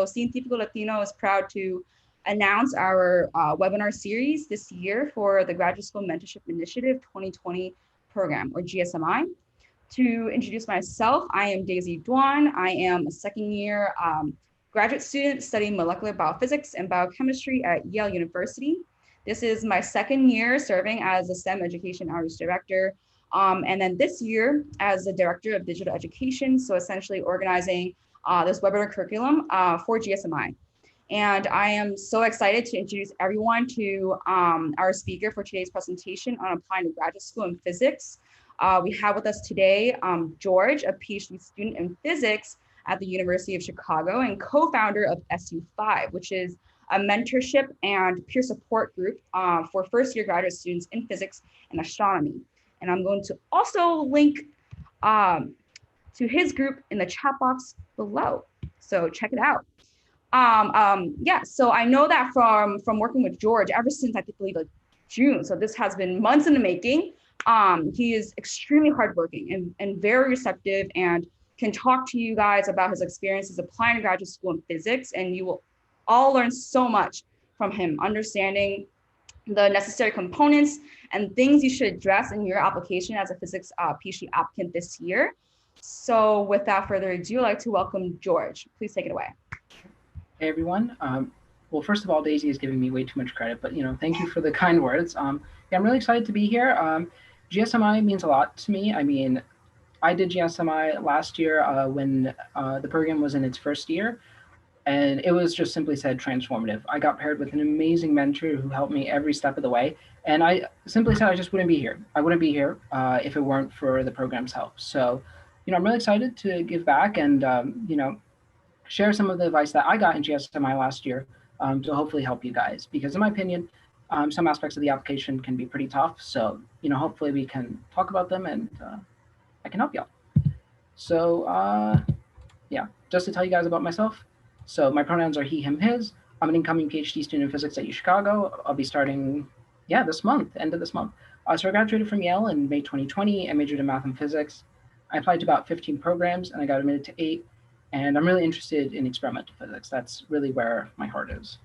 So Científico Latino is proud to announce our webinar series this year for the Graduate School Mentorship Initiative 2020 program, or GSMI. To introduce myself, I am Daisy Duan. I am a second year graduate student studying molecular biophysics and biochemistry at Yale University. This is my second year serving as a STEM Education Outreach Director. And then this year as the Director of Digital Education, so essentially organizing this webinar curriculum for GSMI. And I am so excited to introduce everyone to our speaker for today's presentation on applying to graduate school in physics. We have with us today George, a PhD student in physics at the University of Chicago and co-founder of SU5, which is a mentorship and peer support group for first-year graduate students in physics and astronomy. And I'm going to also link to his group in the chat box below. So check it out. Yeah, so I know that from working with George ever since I believe like June. So this has been months in the making. He is extremely hardworking and very receptive and can talk to you guys about his experiences applying to graduate school in physics. And you will all learn so much from him, understanding the necessary components and things you should address in your application as a physics PhD applicant this year. So without further ado, I'd like to welcome George. Please take it away. Hey everyone. Well, first of all, Daisy is giving me way too much credit, but thank you for the kind words. Yeah, I'm really excited to be here. GSMI means a lot to me. I mean, I did GSMI last year when the program was in its first year, and it was just simply said transformative. I got paired with an amazing mentor who helped me every step of the way, and I simply said I just wouldn't be here. I wouldn't be here if it weren't for the program's help. So, I'm really excited to give back and share some of the advice that I got in GSMI last year to hopefully help you guys. Because in my opinion, some aspects of the application can be pretty tough. So, hopefully we can talk about them and I can help y'all. So, yeah, just to tell you guys about myself. So my pronouns are he, him, his. I'm an incoming PhD student in physics at UChicago. I'll be starting, this month, end of this month. So I graduated from Yale in May 2020 and majored in math and physics. I applied to about 15 programs and I got admitted to 8. And I'm really interested in experimental physics. That's really where my heart is.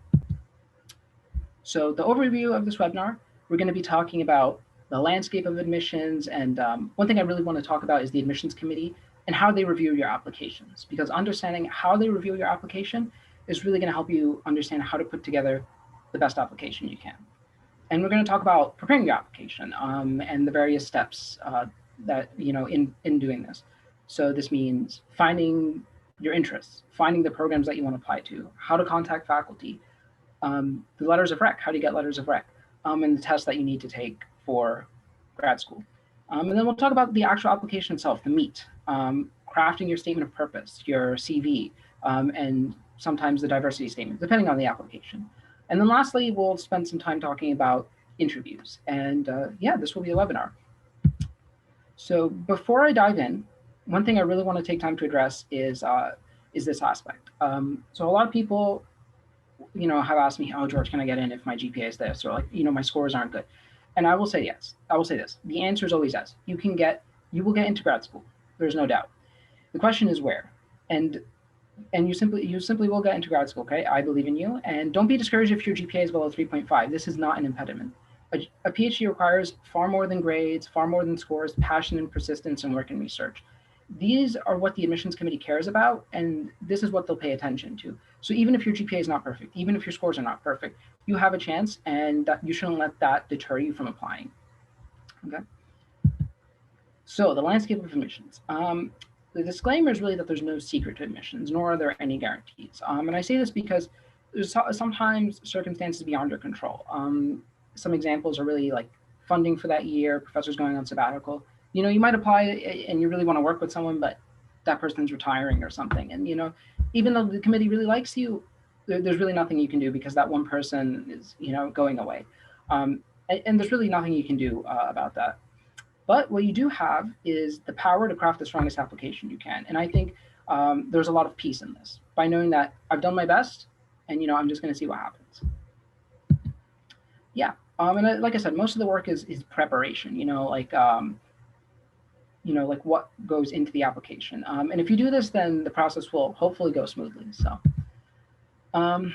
So the overview of this webinar, we're going to be talking about the landscape of admissions. And one thing I really want to talk about is the admissions committee and how they review your applications. Because understanding how they review your application is really going to help you understand how to put together the best application you can. And we're going to talk about preparing your application and the various steps that, in doing this. So this means finding your interests, finding the programs that you want to apply to, how to contact faculty, the letters of rec, how do you get letters of rec, and the tests that you need to take for grad school. And then we'll talk about the actual application itself, the meat, crafting your statement of purpose, your CV, and sometimes the diversity statement, depending on the application. And then lastly, we'll spend some time talking about interviews. And yeah, this will be a webinar. So before I dive in, one thing I really want to take time to address is this aspect. So a lot of people, have asked me, oh, George, can I get in if my GPA is this? Or like, my scores aren't good. And I will say yes. I will say this. The answer is always yes. You will get into grad school. There's no doubt. The question is where. And you simply will get into grad school, okay? I believe in you. And don't be discouraged if your GPA is below 3.5. This is not an impediment. A PhD requires far more than grades, far more than scores, passion and persistence and work and research. These are what the admissions committee cares about, and this is what they'll pay attention to. So even if your GPA is not perfect, even if your scores are not perfect, you have a chance, and you shouldn't let that deter you from applying. Okay. So the landscape of admissions. The disclaimer is really that there's no secret to admissions, nor are there any guarantees. And I say this because there's sometimes circumstances beyond your control. Some examples are really like funding for that year, professors going on sabbatical. You might apply and you really want to work with someone, but that person's retiring or something. And, even though the committee really likes you, there's really nothing you can do because that one person is, going away. And there's really nothing you can do about that. But what you do have is the power to craft the strongest application you can. And I think there's a lot of peace in this by knowing that I've done my best and, I'm just going to see what happens. Yeah. And like I said, most of the work is preparation, like what goes into the application. And if you do this, then the process will hopefully go smoothly. So Um,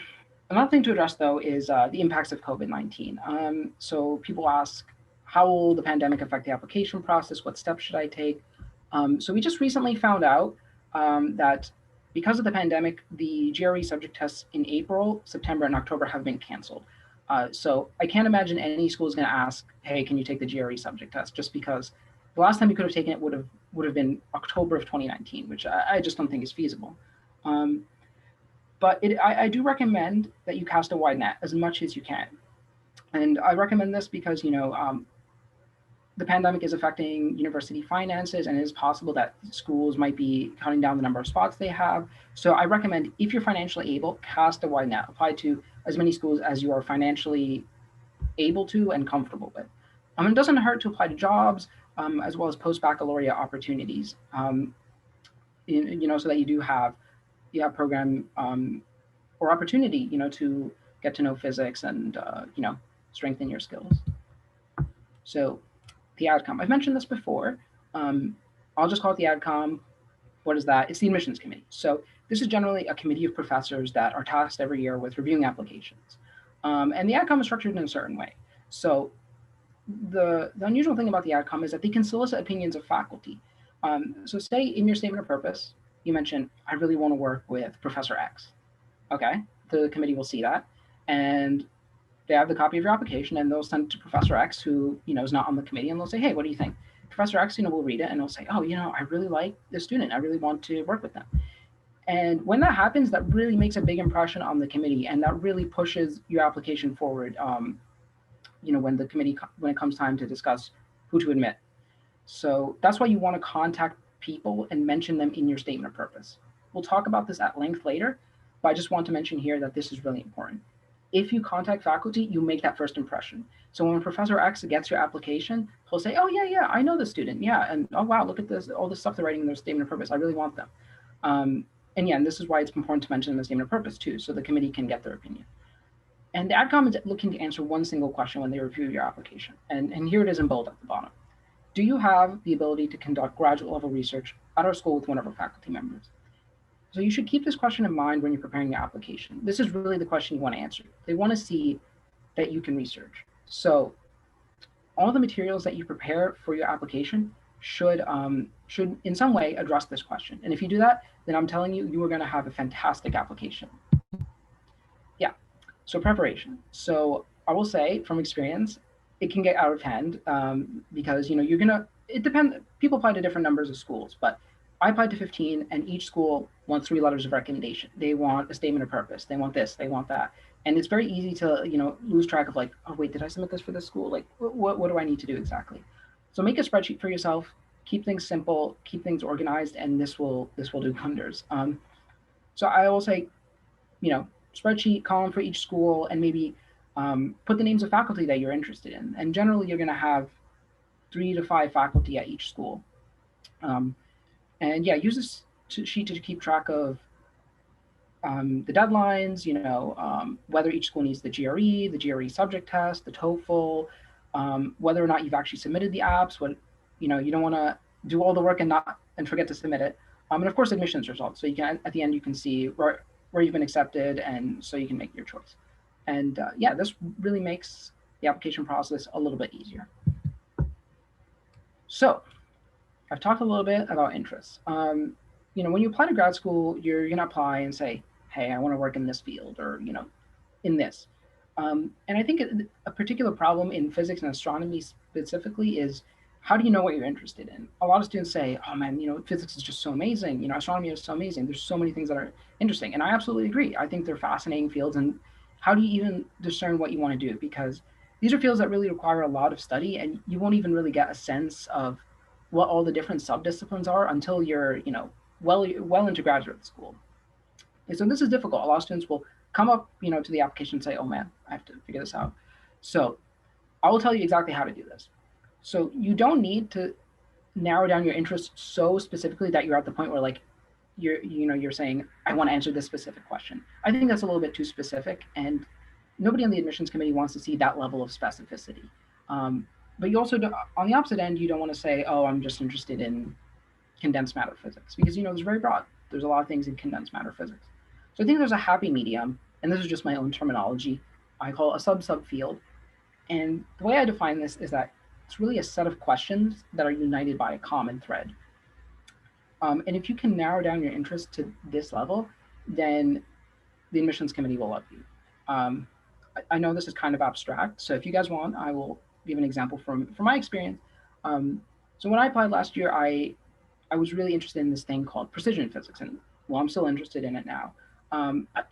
Another thing to address, though, is the impacts of COVID-19. So people ask, how will the pandemic affect the application process? What steps should I take? So we just recently found out that because of the pandemic, the GRE subject tests in April, September, and October have been canceled. So I can't imagine any school is going to ask, "Hey, can you take the GRE subject test?" Just because the last time you could have taken it would have been October of 2019, which I just don't think is feasible. Um, but I do recommend that you cast a wide net as much as you can. And I recommend this because, the pandemic is affecting university finances, and it is possible that schools might be cutting down the number of spots they have. So I recommend, if you're financially able, cast a wide net. Apply to as many schools as you are financially able to and comfortable with. It doesn't hurt to apply to jobs, as well as post-baccalaureate opportunities, so that you have program or opportunity, to get to know physics and strengthen your skills. So the AdCom, I've mentioned this before. Um, I'll just call it the AdCom. What is that? It's the admissions committee. So this is generally a committee of professors that are tasked every year with reviewing applications. And the AdCom is structured in a certain way. So the unusual thing about the AdCom is that they can solicit opinions of faculty. So say in your statement of purpose, you mention, I really want to work with Professor X. Okay, the committee will see that, and they have the copy of your application, and they'll send it to Professor X, who is not on the committee, and they'll say, "Hey, what do you think?" Professor X, will read it, and he'll say, "Oh, I really like this student. I really want to work with them." And when that happens, that really makes a big impression on the committee, and that really pushes your application forward. When it comes time to discuss who to admit. So that's why you want to contact people and mention them in your statement of purpose. We'll talk about this at length later, but I just want to mention here that this is really important. If you contact faculty, you make that first impression. So when Professor X gets your application, he'll say, "Oh yeah, yeah, I know the student, yeah, and oh wow, look at this, all the stuff they're writing in their statement of purpose. I really want them." And yeah, and this is why it's important to mention the statement of purpose too, so the committee can get their opinion. And the AdCom is looking to answer one single question when they review your application, and here it is in bold at the bottom. Do you have the ability to conduct graduate level research at our school with one of our faculty members? So you should keep this question in mind when you're preparing your application. This is really the question you want to answer. They want to see that you can research. So all the materials that you prepare for your application should in some way address this question. And if you do that, then I'm telling you, you are going to have a fantastic application. Yeah. So preparation. So I will say from experience, it can get out of hand because you're gonna. It depends. People apply to different numbers of schools, but I applied to 15, and each school wants 3 letters of recommendation. They want a statement of purpose. They want this. They want that. And it's very easy to lose track of, like, oh wait, did I submit this for this school? Like, what do I need to do exactly? So make a spreadsheet for yourself. Keep things simple. Keep things organized, and this will do wonders. So I will say, spreadsheet column for each school, and maybe put the names of faculty that you're interested in. And generally, you're going to have 3 to 5 faculty at each school. And yeah, use this sheet to keep track of the deadlines, whether each school needs the GRE subject test, the TOEFL, whether or not you've actually submitted the apps. You don't want to do all the work and forget to submit it. And of course, admissions results. So you can, at the end, you can see where you've been accepted, and so you can make your choice. And yeah, this really makes the application process a little bit easier. So I've talked a little bit about interests. When you apply to grad school, you're going to apply and say, hey, I want to work in this field, or, in this. And I think a particular problem in physics and astronomy specifically is, how do you know what you're interested in? A lot of students say, oh man, physics is just so amazing. Astronomy is so amazing. There's so many things that are interesting. And I absolutely agree. I think they're fascinating fields. And how do you even discern what you want to do? Because these are fields that really require a lot of study, and you won't even really get a sense of what all the different subdisciplines are until you're, well into graduate school. And so this is difficult. A lot of students will come up, to the application and say, oh man, I have to figure this out. So I will tell you exactly how to do this. So you don't need to narrow down your interests so specifically that you're at the point where, like, you're saying, I want to answer this specific question. I think that's a little bit too specific, and nobody on the admissions committee wants to see that level of specificity. But you also, on the opposite end, you don't want to say, oh, I'm just interested in condensed matter physics, because it's very broad. There's a lot of things in condensed matter physics. So I think there's a happy medium, and this is just my own terminology. I call it a sub-subfield. And the way I define this is that it's really a set of questions that are united by a common thread. And if you can narrow down your interest to this level, then the admissions committee will love you. Um, I know this is kind of abstract, so if you guys want, I will give an example from my experience. Um, so when I applied last year, I was really interested in this thing called precision physics, and well, I'm still interested in it now.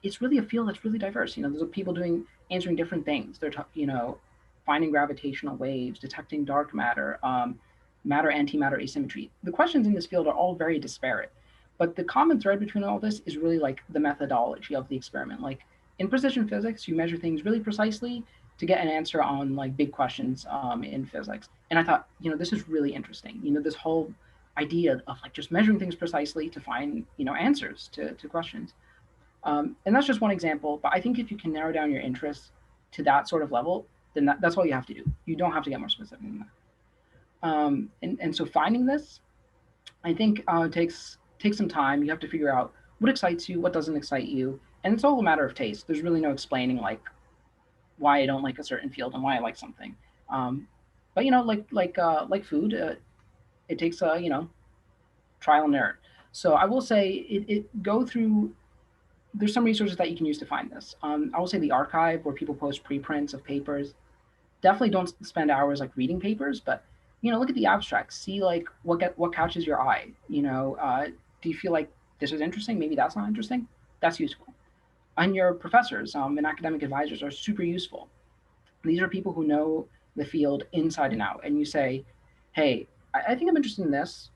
It's really a field that's really diverse. You know, there's people doing answering different things. They're finding gravitational waves, detecting dark matter, matter antimatter asymmetry. The questions in this field are all very disparate, but the common thread between all this is really like the methodology of the experiment. Like in precision physics, you measure things really precisely to get an answer on like big questions in physics. And I thought, this is really interesting. This whole idea of like just measuring things precisely to find answers to questions. And that's just one example, but I think if you can narrow down your interests to that sort of level, then that's all you have to do. You don't have to get more specific than that. And so finding this, I think takes some time. You have to figure out what excites you, what doesn't excite you, and it's all a matter of taste. There's really no explaining like why I don't like a certain field and why I like something. Um, but like food, it takes trial and error. So I will say it go through. There's some resources that you can use to find this. I will say the archive where people post preprints of papers. Definitely don't spend hours like reading papers, but look at the abstracts. See like what catches your eye. Do you feel like this is interesting? Maybe that's not interesting. That's useful. And your professors and academic advisors are super useful. These are people who know the field inside and out. And you say, hey, I think I'm interested in this.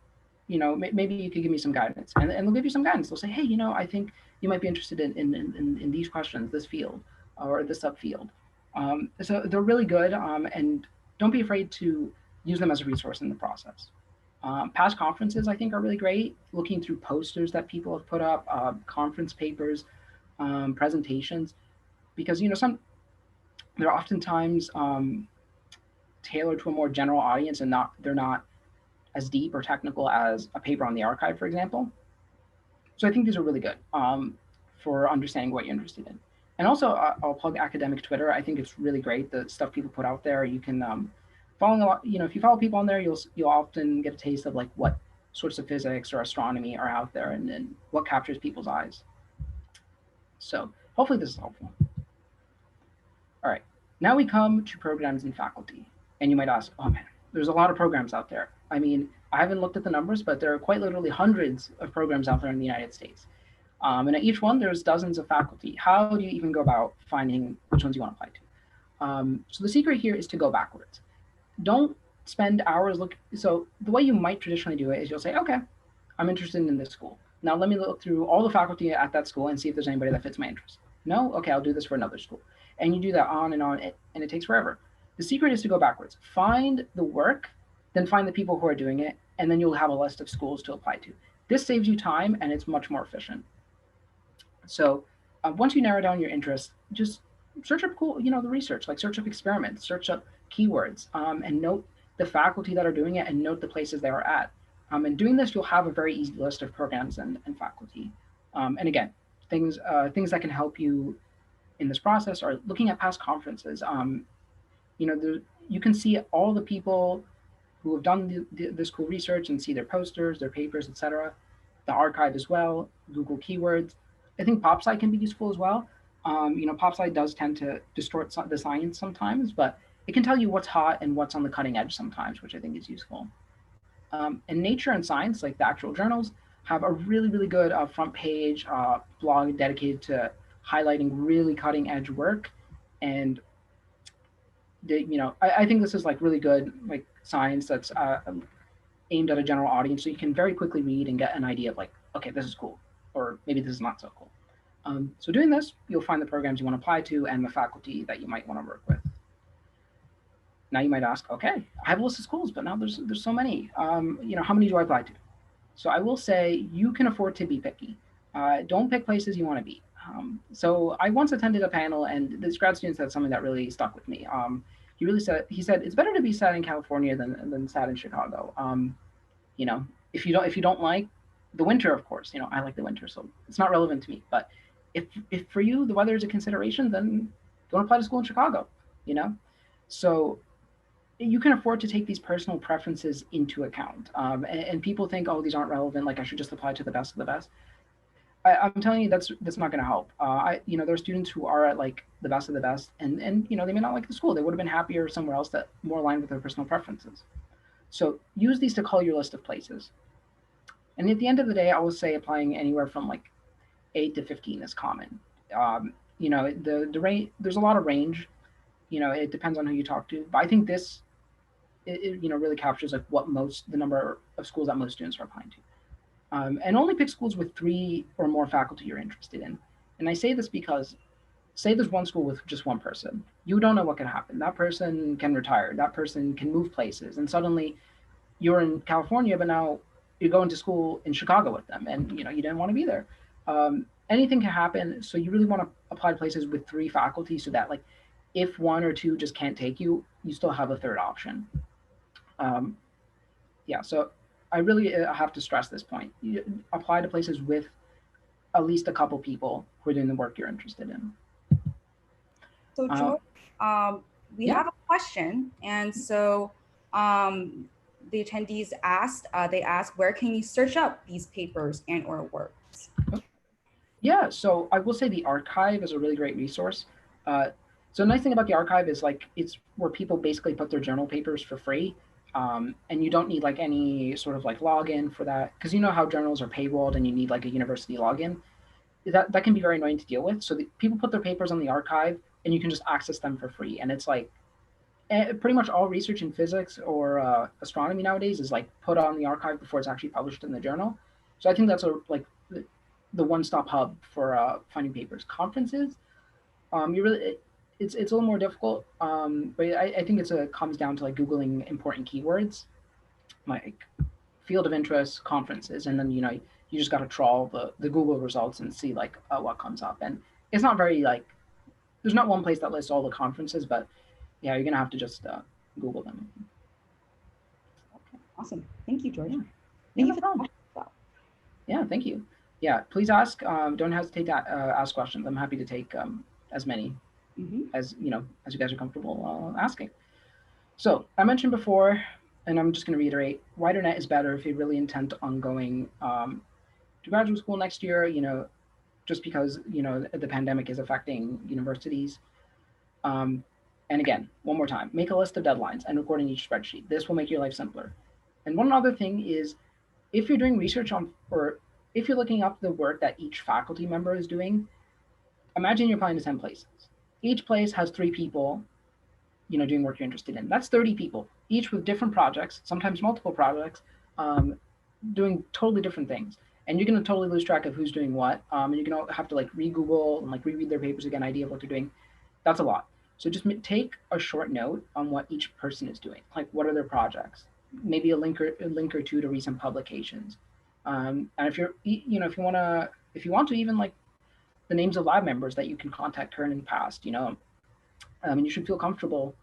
Maybe you could give me some guidance. And they'll give you some guidance. They'll say, hey, I think you might be interested in these questions, this field, or this subfield. So they're really good. And don't be afraid to use them as a resource in the process. Past conferences, I think, are really great. Looking through posters that people have put up, conference papers, presentations, because they're oftentimes tailored to a more general audience, and they're not as deep or technical as a paper on the archive, for example. So I think these are really good for understanding what you're interested in. And also, I'll plug academic Twitter. I think it's really great, the stuff people put out there. You can follow a lot. If you follow people on there, you'll often get a taste of like what sorts of physics or astronomy are out there, and what captures people's eyes. So hopefully this is helpful. All right, now we come to programs and faculty. And you might ask, oh man, there's a lot of programs out there. I mean, I haven't looked at the numbers, but there are quite literally hundreds of programs out there in the United States. And at each one, there's dozens of faculty. How do you even go about finding which ones you want to apply to? So the secret here is to go backwards. Don't spend hours looking. So the way you might traditionally do it is you'll say, okay, I'm interested in this school. Now let me look through all the faculty at that school and see if there's anybody that fits my interest. No? Okay, I'll do this for another school. And you do that on, and it takes forever. The secret is to go backwards. Find the work, then find the people who are doing it, and then you'll have a list of schools to apply to. This saves you time, and it's much more efficient. So once you narrow down your interests, just search up the research, like search up experiments, search up keywords, and note the faculty that are doing it, and note the places they are at. And doing this, you'll have a very easy list of programs and faculty. And again, things that can help you in this process are looking at past conferences. You can see all the people who have done this cool research and see their posters, their papers, etc. The archive as well, Google keywords. I think PopSci can be useful as well. PopSci does tend to distort the science sometimes, but it can tell you what's hot and what's on the cutting edge sometimes, which I think is useful. And Nature and Science, like the actual journals, have a really, really good front page blog dedicated to highlighting really cutting edge work. And I think this is like really good like science that's aimed at a general audience, so you can very quickly read and get an idea of like, okay, this is cool, or maybe this is not so cool. So doing this, you'll find the programs you want to apply to and the faculty that you might want to work with. Now you might ask, okay, I have a list of schools, but now there's so many. How many do I apply to? So I will say you can afford to be picky. Don't pick places you want to be. So I once attended a panel, and this grad student said something that really stuck with me. He said it's better to be sad in California than sad in Chicago. If you don't like the winter, of course, I like the winter, so it's not relevant to me. But if for you the weather is a consideration, then don't apply to school in Chicago, you know? So you can afford to take these personal preferences into account. And people think, oh, these aren't relevant. Like I should just apply to the best of the best. I'm telling you, that's not going to help. There are students who are at like the best of the best, and they may not like the school. They would have been happier somewhere else that more aligned with their personal preferences. So use these to call your list of places. And at the end of the day, I will say applying anywhere from like 8 to 15 is common. The rate, there's a lot of range. It depends on who you talk to, but I think this really captures like the number of schools that most students are applying to. And only pick schools with 3 or more faculty you're interested in. And I say this because, say there's one school with just one person, you don't know what can happen. That person can retire, that person can move places, and suddenly you're in California, but now you're going to school in Chicago with them, and you didn't want to be there. Anything can happen, so you really want to apply to places with 3 faculty, so that like if 1 or 2 just can't take you, you still have a third option. Um, yeah, so I really have to stress this point. You apply to places with at least a couple people who are doing the work you're interested in. So George, we Yeah. have a question, and so the attendees they asked, where can you search up these papers and or works? Yeah, so I will say the archive is a really great resource. So the nice thing about the archive is like it's where people basically put their journal papers for free. And you don't need like any sort of like login for that, because you know how journals are paywalled and you need like a university login. That can be very annoying to deal with. So people put their papers on the archive and you can just access them for free. And it's like pretty much all research in physics or astronomy nowadays is like put on the archive before it's actually published in the journal. So I think that's the one-stop hub for finding papers. Conferences, you really it's a little more difficult, but I think comes down to like googling important keywords like field of interest, conferences, and then you just got to trawl the Google results and see like what comes up. And it's not very like there's not one place that lists all the conferences, but yeah, you're gonna have to just Google them. Okay, awesome. Thank you, George. Yeah. Thank No you for problem. Yeah, thank you. Yeah, please ask. Don't hesitate to ask questions. I'm happy to take as many as as you guys are comfortable asking. So I mentioned before, and I'm just going to reiterate: wider net is better if you really intend on going to graduate school next year. Just because the pandemic is affecting universities. Um, and again, one more time, make a list of deadlines and record in each spreadsheet. This will make your life simpler. And one other thing is, if you're doing research on, or if you're looking up the work that each faculty member is doing, imagine you're applying to 10 places. Each place has 3 people, doing work you're interested in. That's 30 people, each with different projects, sometimes multiple projects, doing totally different things. And you're going to totally lose track of who's doing what. And you're going to have to like re-Google and like reread their papers to get an idea of what they're doing. That's a lot. So just take a short note on what each person is doing. Like what are their projects? Maybe a link or two to recent publications. And if if you want to even like the names of lab members that you can contact current and past, you should feel comfortable.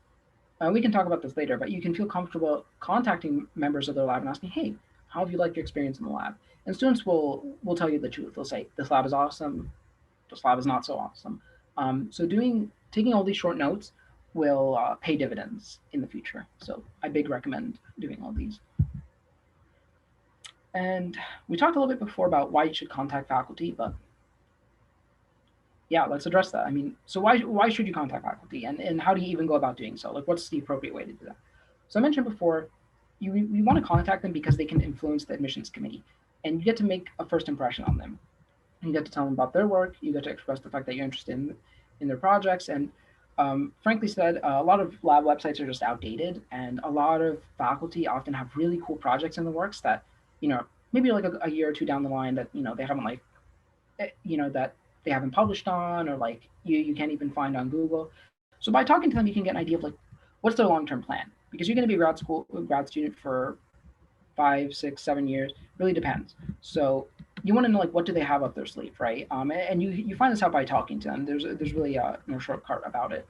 We can talk about this later, but you can feel comfortable contacting members of their lab and asking, hey, how have you liked your experience in the lab? And students will tell you the truth. They'll say, this lab is awesome. This lab is not so awesome. So taking all these short notes will pay dividends in the future. So I big recommend doing all these. And we talked a little bit before about why you should contact faculty, but yeah, let's address that. I mean, so why should you contact faculty, and how do you even go about doing so? Like, what's the appropriate way to do that? So I mentioned before, you want to contact them because they can influence the admissions committee, and you get to make a first impression on them. You get to tell them about their work. You get to express the fact that you're interested in their projects. And frankly said, a lot of lab websites are just outdated, and a lot of faculty often have really cool projects in the works that maybe like a year or 2 down the line that they haven't like that they haven't published on, or like you can't even find on Google. So by talking to them, you can get an idea of like what's their long-term plan, because you're going to be a grad student for 5, 6, 7 years. Really depends. So you want to know like what do they have up their sleeve, right? And you find this out by talking to them. There's really no shortcut about it.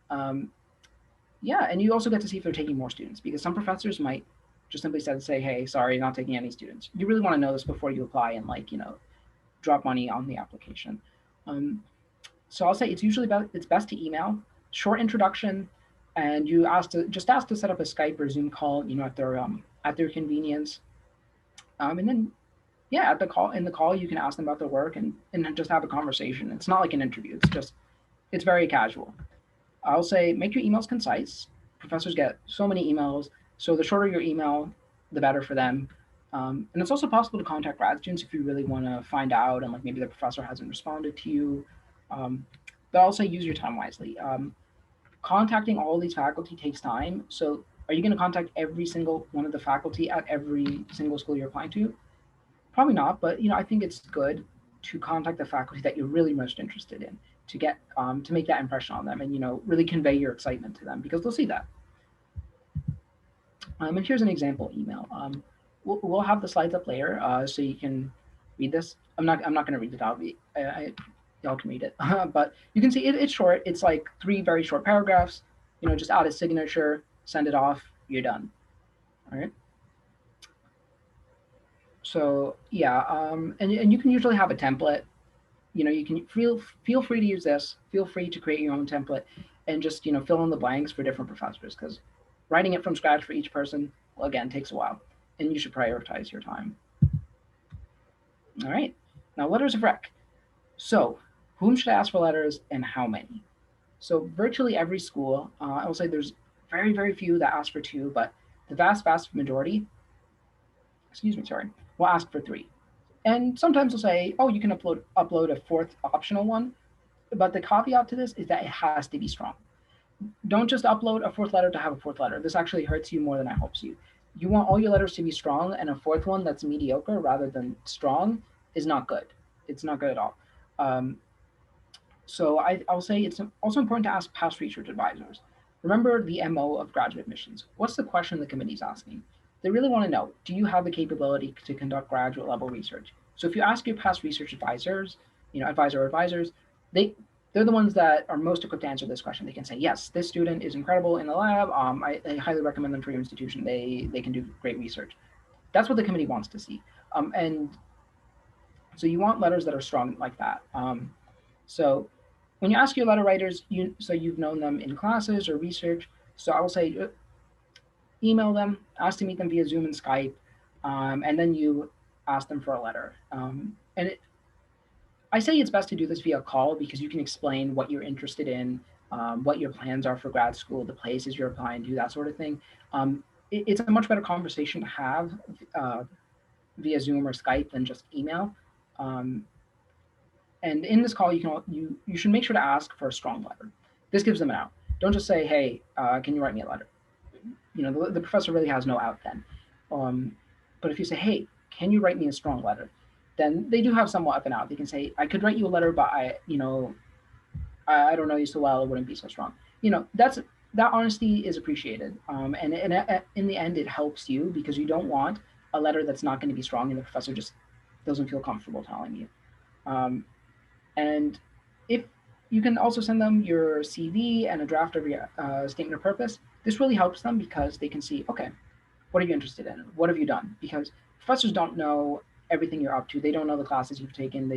Yeah, and you also get to see if they're taking more students, because some professors might just simply say, hey, sorry, not taking any students. You really want to know this before you apply and like drop money on the application. Um, so I'll say it's best to email, short introduction, and you ask to set up a Skype or Zoom call, at their convenience. And then yeah, at the call in the call you can ask them about their work and just have a conversation. It's not like an interview. It's very casual. I'll say make your emails concise. Professors get so many emails, so the shorter your email, the better for them. And it's also possible to contact grad students if you really want to find out and like maybe the professor hasn't responded to you. Um, but also use your time wisely. Contacting all these faculty takes time. So are you going to contact every single one of the faculty at every single school you're applying to? Probably not, but I think it's good to contact the faculty that you're really most interested in to get to make that impression on them and really convey your excitement to them because they'll see that. And here's an example email. We'll have the slides up later so you can read this. I'm not going to read it out. Y'all can read it, but you can see it's short. It's like 3 very short paragraphs. Just add a signature, send it off. You're done. All right. So yeah, and you can usually have a template. You can feel free to use this. Feel free to create your own template, and just fill in the blanks for different professors because writing it from scratch for each person, well, again, takes a while, and you should prioritize your time. All right. Now, letters of rec. So, whom should I ask for letters and how many? So, virtually every school, I will say there's very, very few that ask for 2, but the vast, vast majority, excuse me, sorry, will ask for 3. And sometimes they'll say, oh, you can upload a 4th optional one. But the caveat to this is that it has to be strong. Don't just upload a 4th letter to have a 4th letter. This actually hurts you more than it helps you. You want all your letters to be strong, and a 4th one that's mediocre rather than strong is not good. It's not good at all. Um, so I'll say it's also important to ask past research advisors. Remember the MO of graduate admissions. What's the question the committee's asking? They really want to know, do you have the capability to conduct graduate level research? So if you ask your past research advisors, advisor or advisors, they're the ones that are most equipped to answer this question. They can say, yes, this student is incredible in the lab. I highly recommend them for your institution. They can do great research. That's what the committee wants to see. And so you want letters that are strong like that. So when you ask your letter writers, you've known them in classes or research. So I will say email them, ask to meet them via Zoom and Skype, and then you ask them for a letter. I say it's best to do this via call because you can explain what you're interested in, what your plans are for grad school, the places you're applying to, that sort of thing. It's a much better conversation to have via Zoom or Skype than just email. Um, and in this call, you should make sure to ask for a strong letter. This gives them an out. Don't just say, "Hey, can you write me a letter?" The professor really has no out then. But if you say, "Hey, can you write me a strong letter?" then they do have somewhat of an out. They can say, "I could write you a letter, but I don't know you so well. It wouldn't be so strong." That honesty is appreciated, and in the end, it helps you because you don't want a letter that's not going to be strong, and the professor just doesn't feel comfortable telling you. Um, and if you can also send them your CV and a draft of your statement of purpose, this really helps them because they can see, okay, what are you interested in? What have you done? Because professors don't know everything you're up to. They don't know the classes you've taken.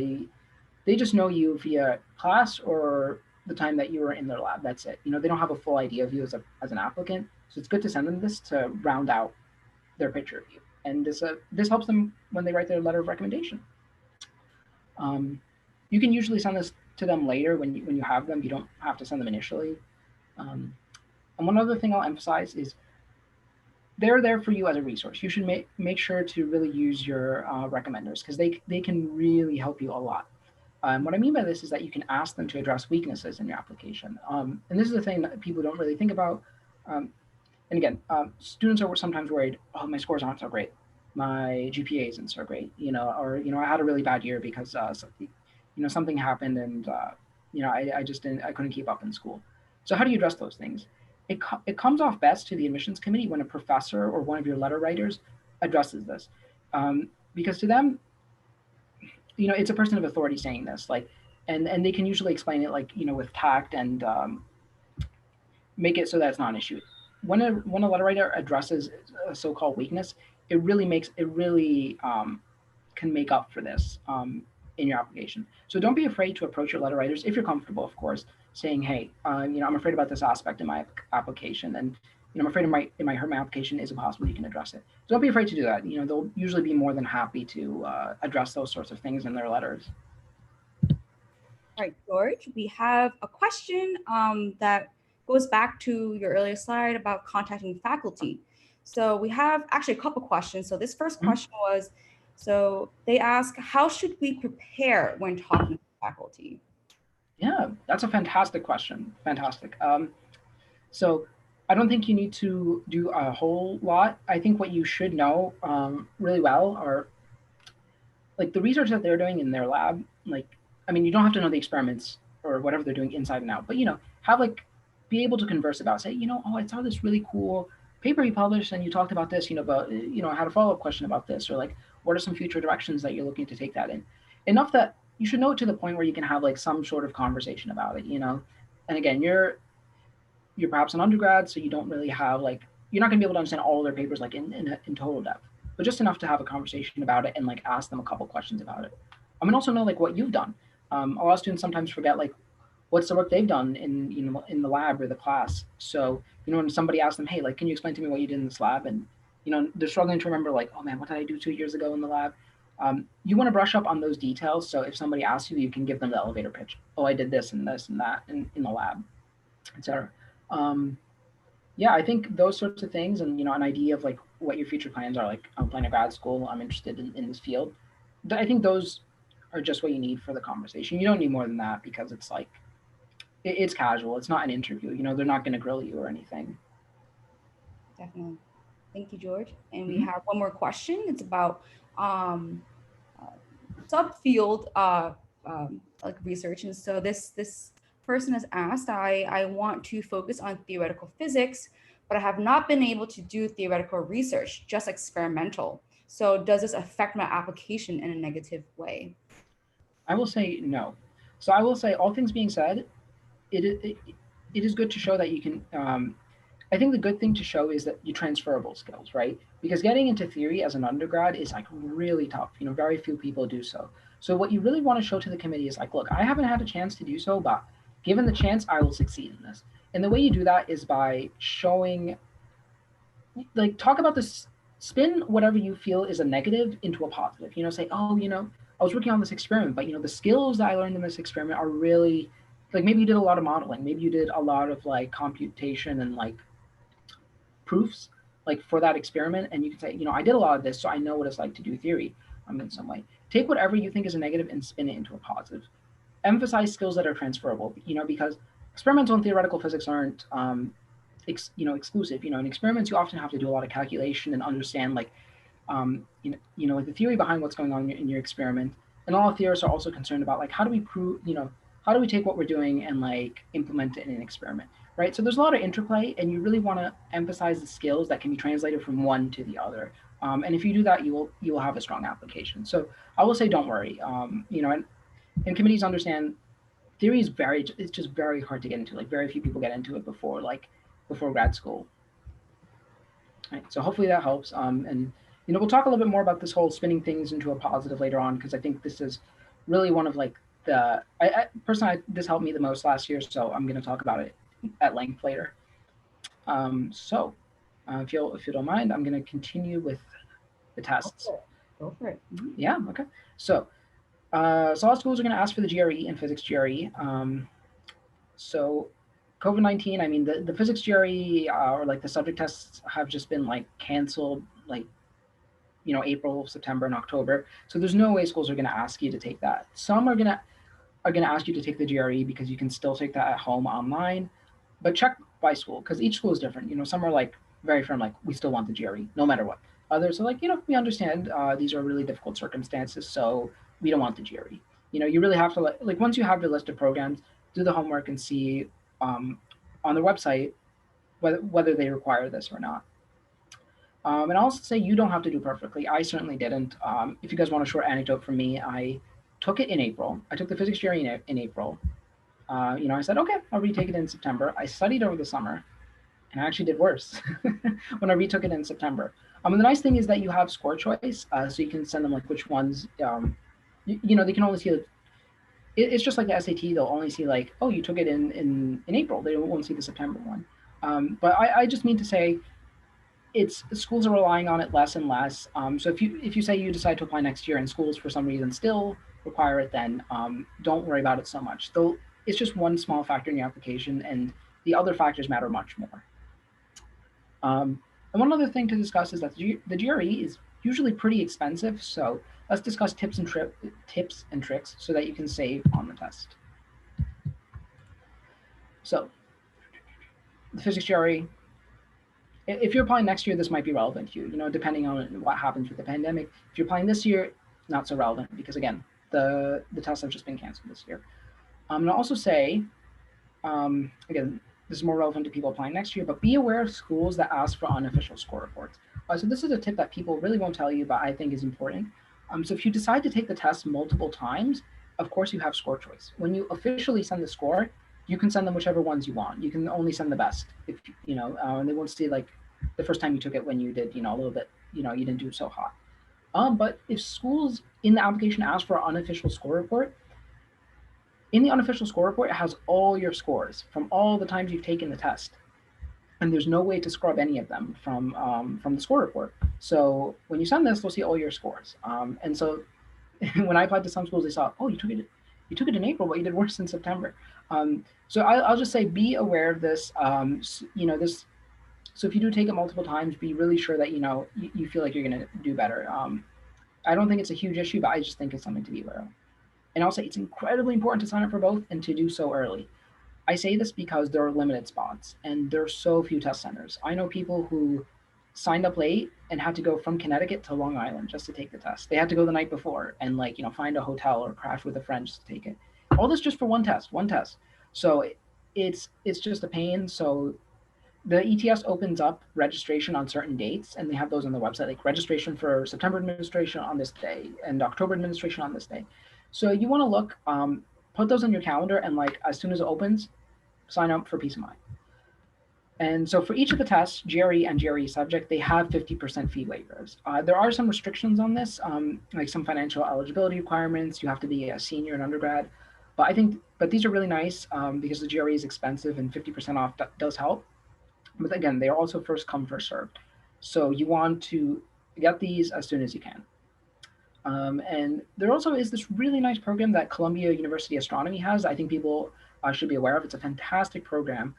They just know you via class or the time that you were in their lab. That's it. They don't have a full idea of you as an applicant. So it's good to send them this to round out their picture of you. And this helps them when they write their letter of recommendation. Um, you can usually send this to them later when you have them. You don't have to send them initially. Um, and one other thing I'll emphasize is they're there for you as a resource. You should make sure to really use your recommenders because they can really help you a lot. What I mean by this is that you can ask them to address weaknesses in your application. And this is the thing that people don't really think about. Um, and again, students are sometimes worried, oh, my scores aren't so great. My GPA isn't so great, or, I had a really bad year because, something happened and, I couldn't keep up in school. So how do you address those things? It comes off best to the admissions committee when a professor or one of your letter writers addresses this. Because to them, it's a person of authority saying this, like, and they can usually explain it like, with tact and make it so that it's not an issue. When a letter writer addresses a so-called weakness, it really can make up for this. in your application. So don't be afraid to approach your letter writers if you're comfortable, of course, saying, hey, I'm afraid about this aspect in my application, and I'm afraid it might hurt my application. Is it possible you can address it? So don't be afraid to do that. They'll usually be more than happy to address those sorts of things in their letters. All right, George, we have a question that goes back to your earlier slide about contacting faculty. So we have actually a couple questions. So this first question was, so they ask, how should we prepare when talking to faculty? Yeah, that's a fantastic question. Fantastic. So I don't think you need to do a whole lot. I think what you should know really well are like the research that they're doing in their lab. Like, I mean, you don't have to know the experiments or whatever they're doing inside and out, but have like be able to converse about, say, oh, I saw this really cool paper you published and you talked about this, but I had a follow-up question about this, or like, what are some future directions that you're looking to take that in? Enough that you should know it to the point where you can have like some sort of conversation about it, And again, you're perhaps an undergrad, so you don't really have like you're not going to be able to understand all of their papers like in total depth, but just enough to have a conversation about it and like ask them a couple questions about it. And also know like what you've done. A lot of students sometimes forget like what's the work they've done in the lab or the class. So when somebody asks them, hey, like, can you explain to me what you did in this lab? And they're struggling to remember like, oh man, what did I do 2 years ago in the lab? You want to brush up on those details. So if somebody asks you, you can give them the elevator pitch. Oh, I did this and this and that in the lab, etc. Yeah, I think those sorts of things, and an idea of like what your future plans are. Like, I'm applying to grad school. I'm interested in this field. I think those are just what you need for the conversation. You don't need more than that because it's like it's casual. It's not an interview. They're not going to grill you or anything. Definitely. Thank you, George. And we have one more question. It's about subfield like research. And so this person has asked, I want to focus on theoretical physics, but I have not been able to do theoretical research, just experimental. So does this affect my application in a negative way? I will say no. So I will say, all things being said, it is good to show that you can. I think the good thing to show is that you transferable skills, right? Because getting into theory as an undergrad is like really tough. Very few people do so. So what you really want to show to the committee is like, look, I haven't had a chance to do so, but given the chance, I will succeed in this. And the way you do that is by showing, like, talk about this, spin whatever you feel is a negative into a positive. Say, oh, I was working on this experiment, but the skills that I learned in this experiment are really, like, maybe you did a lot of modeling, maybe you did a lot of like computation and like proofs like for that experiment, and you can say, I did a lot of this, so I know what it's like to do theory in some way. Take whatever you think is a negative and spin it into a positive. Emphasize skills that are transferable, because experimental and theoretical physics aren't exclusive. In experiments you often have to do a lot of calculation and understand like like the theory behind what's going on in your experiment. And all theorists are also concerned about like, how do we prove, how do we take what we're doing and like implement it in an experiment, right? So there's a lot of interplay, and you really want to emphasize the skills that can be translated from one to the other. And if you do that, you will have a strong application. So I will say, don't worry. And committees understand theory is it's just very hard to get into. Like, very few people get into it before grad school. Right. So hopefully that helps. And we'll talk a little bit more about this whole spinning things into a positive later on, because I think this is really one of like I personally, this helped me the most last year, so I'm going to talk about it at length later. So if you don't mind, I'm going to continue with the tests. Go for it. Mm-hmm. Yeah. Okay. So a lot of schools are going to ask for the GRE and physics GRE. So COVID-19, I mean, the physics GRE or like the subject tests have just been like canceled, like, April, September, and October. So there's no way schools are going to ask you to take that. Some are going to ask you to take the GRE because you can still take that at home online, but check by school, because each school is different. Some are like very firm, like, we still want the GRE no matter what. Others are like, we understand these are really difficult circumstances, so we don't want the GRE. You really have to like once you have your list of programs, do the homework and see on their website whether they require this or not. And I'll also say, you don't have to do perfectly. I certainly didn't. If you guys want a short anecdote from me, I took it in April. I took the physics GRE in April. I said, okay, I'll retake it in September. I studied over the summer, and I actually did worse when I retook it in September. And the nice thing is that you have score choice, so you can send them like which ones they can only see it's just like the SAT. They'll only see like, oh, you took it in April. They won't see the September one. But I just mean to say, it's schools are relying on it less and less. So if you say you decide to apply next year and schools for some reason still require it, then don't worry about it so much. Though it's just one small factor in your application, and the other factors matter much more. And one other thing to discuss is that the GRE is usually pretty expensive. So let's discuss tips and tricks so that you can save on the test. So the physics GRE, if you're applying next year, this might be relevant to you, depending on what happens with the pandemic. If you're applying this year, not so relevant because, again, the tests have just been canceled this year. I'm going to also say, again, this is more relevant to people applying next year, but be aware of schools that ask for unofficial score reports. So this is a tip that people really won't tell you, but I think is important. So if you decide to take the test multiple times, of course you have score choice. When you officially send the score, you can send them whichever ones you want. You can only send the best, if and they won't see like the first time you took it when you did, a little bit, you didn't do so hot. But if schools in the application ask for an unofficial score report, in the unofficial score report, it has all your scores from all the times you've taken the test, and there's no way to scrub any of them from the score report. So when you send this, they'll see all your scores. And so when I applied to some schools, they saw, oh, you took it in April, but you did worse in September. So I'll just say, be aware of this. This. So if you do take it multiple times, be really sure that you feel like you're going to do better. I don't think it's a huge issue, but I just think it's something to be aware of. And I'll say it's incredibly important to sign up for both and to do so early. I say this because there are limited spots and there are so few test centers. I know people who signed up late and had to go from Connecticut to Long Island just to take the test. They had to go the night before and find a hotel or crash with a friend just to take it. All this just for one test. So it's just a pain. So the ETS opens up registration on certain dates, and they have those on the website, like registration for September administration on this day and October administration on this day. So you want to look, put those on your calendar, and as soon as it opens, sign up for peace of mind. And so for each of the tests, GRE and GRE subject, they have 50% fee waivers. There are some restrictions on this, like some financial eligibility requirements. You have to be a senior in undergrad. But these are really nice because the GRE is expensive and 50% off does help. But again, they are also first come, first served. So you want to get these as soon as you can. And there also is this really nice program that Columbia University Astronomy has. I think people should be aware of. It's a fantastic program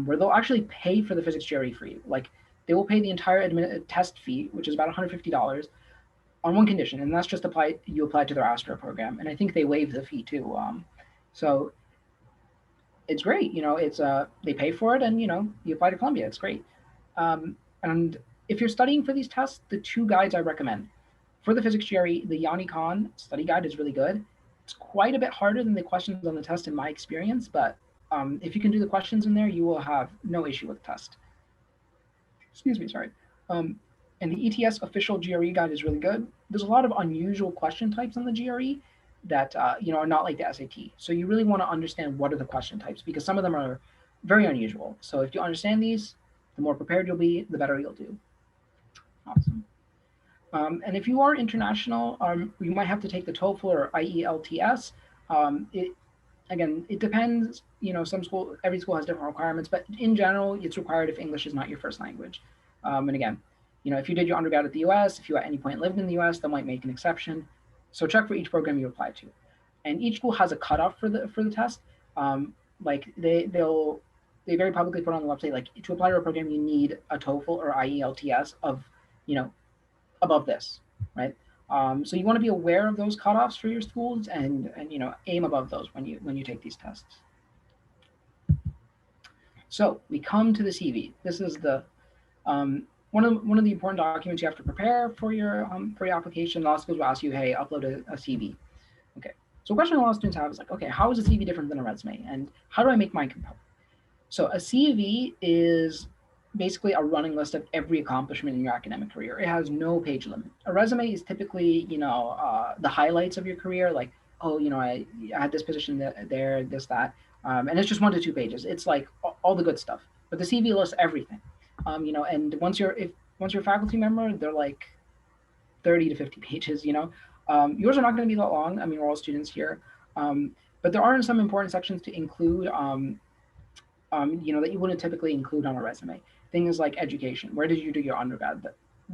where they'll actually pay for the physics GRE for you. Like they will pay the entire test fee, which is about $150, on one condition, and that's just you apply to their Astro program. And I think they waive the fee too. So it's great. It's they pay for it, and you apply to Columbia. It's great. And if you're studying for these tests, the two guides I recommend. For the physics GRE, the Yanni Khan study guide is really good. It's quite a bit harder than the questions on the test in my experience, but if you can do the questions in there, you will have no issue with the test. Excuse me, sorry. And the ETS official GRE guide is really good. There's a lot of unusual question types on the GRE that are not like the SAT. So you really want to understand what are the question types, because some of them are very unusual. So if you understand these, the more prepared you'll be, the better you'll do. Awesome. And if you are international, you might have to take the TOEFL or IELTS. It depends. Every school has different requirements, but in general, it's required if English is not your first language. And again, if you did your undergrad at the U.S., if you at any point lived in the U.S., that might make an exception. So check for each program you apply to, and each school has a cutoff for the test. They very publicly put on the website, like, to apply to a program you need a TOEFL or IELTS of above this, right? So you want to be aware of those cutoffs for your schools and aim above those when you take these tests. So we come to the CV. This is the one of the important documents you have to prepare for your application. A lot of schools will ask you, hey, upload a CV. Okay. So a question a lot of students have is like, okay, how is a CV different than a resume, and how do I make mine compelling? So a CV is basically a running list of every accomplishment in your academic career. It has no page limit. A resume is typically, the highlights of your career, like, oh, I had this position there, this, that, and it's just 1 to 2 pages. It's like all the good stuff. But the CV lists everything, and once you're a faculty member, they're like 30 to 50 pages. Yours are not going to be that long. I mean, we're all students here. But there are some important sections to include, that you wouldn't typically include on a resume. Things like education. Where did you do your undergrad?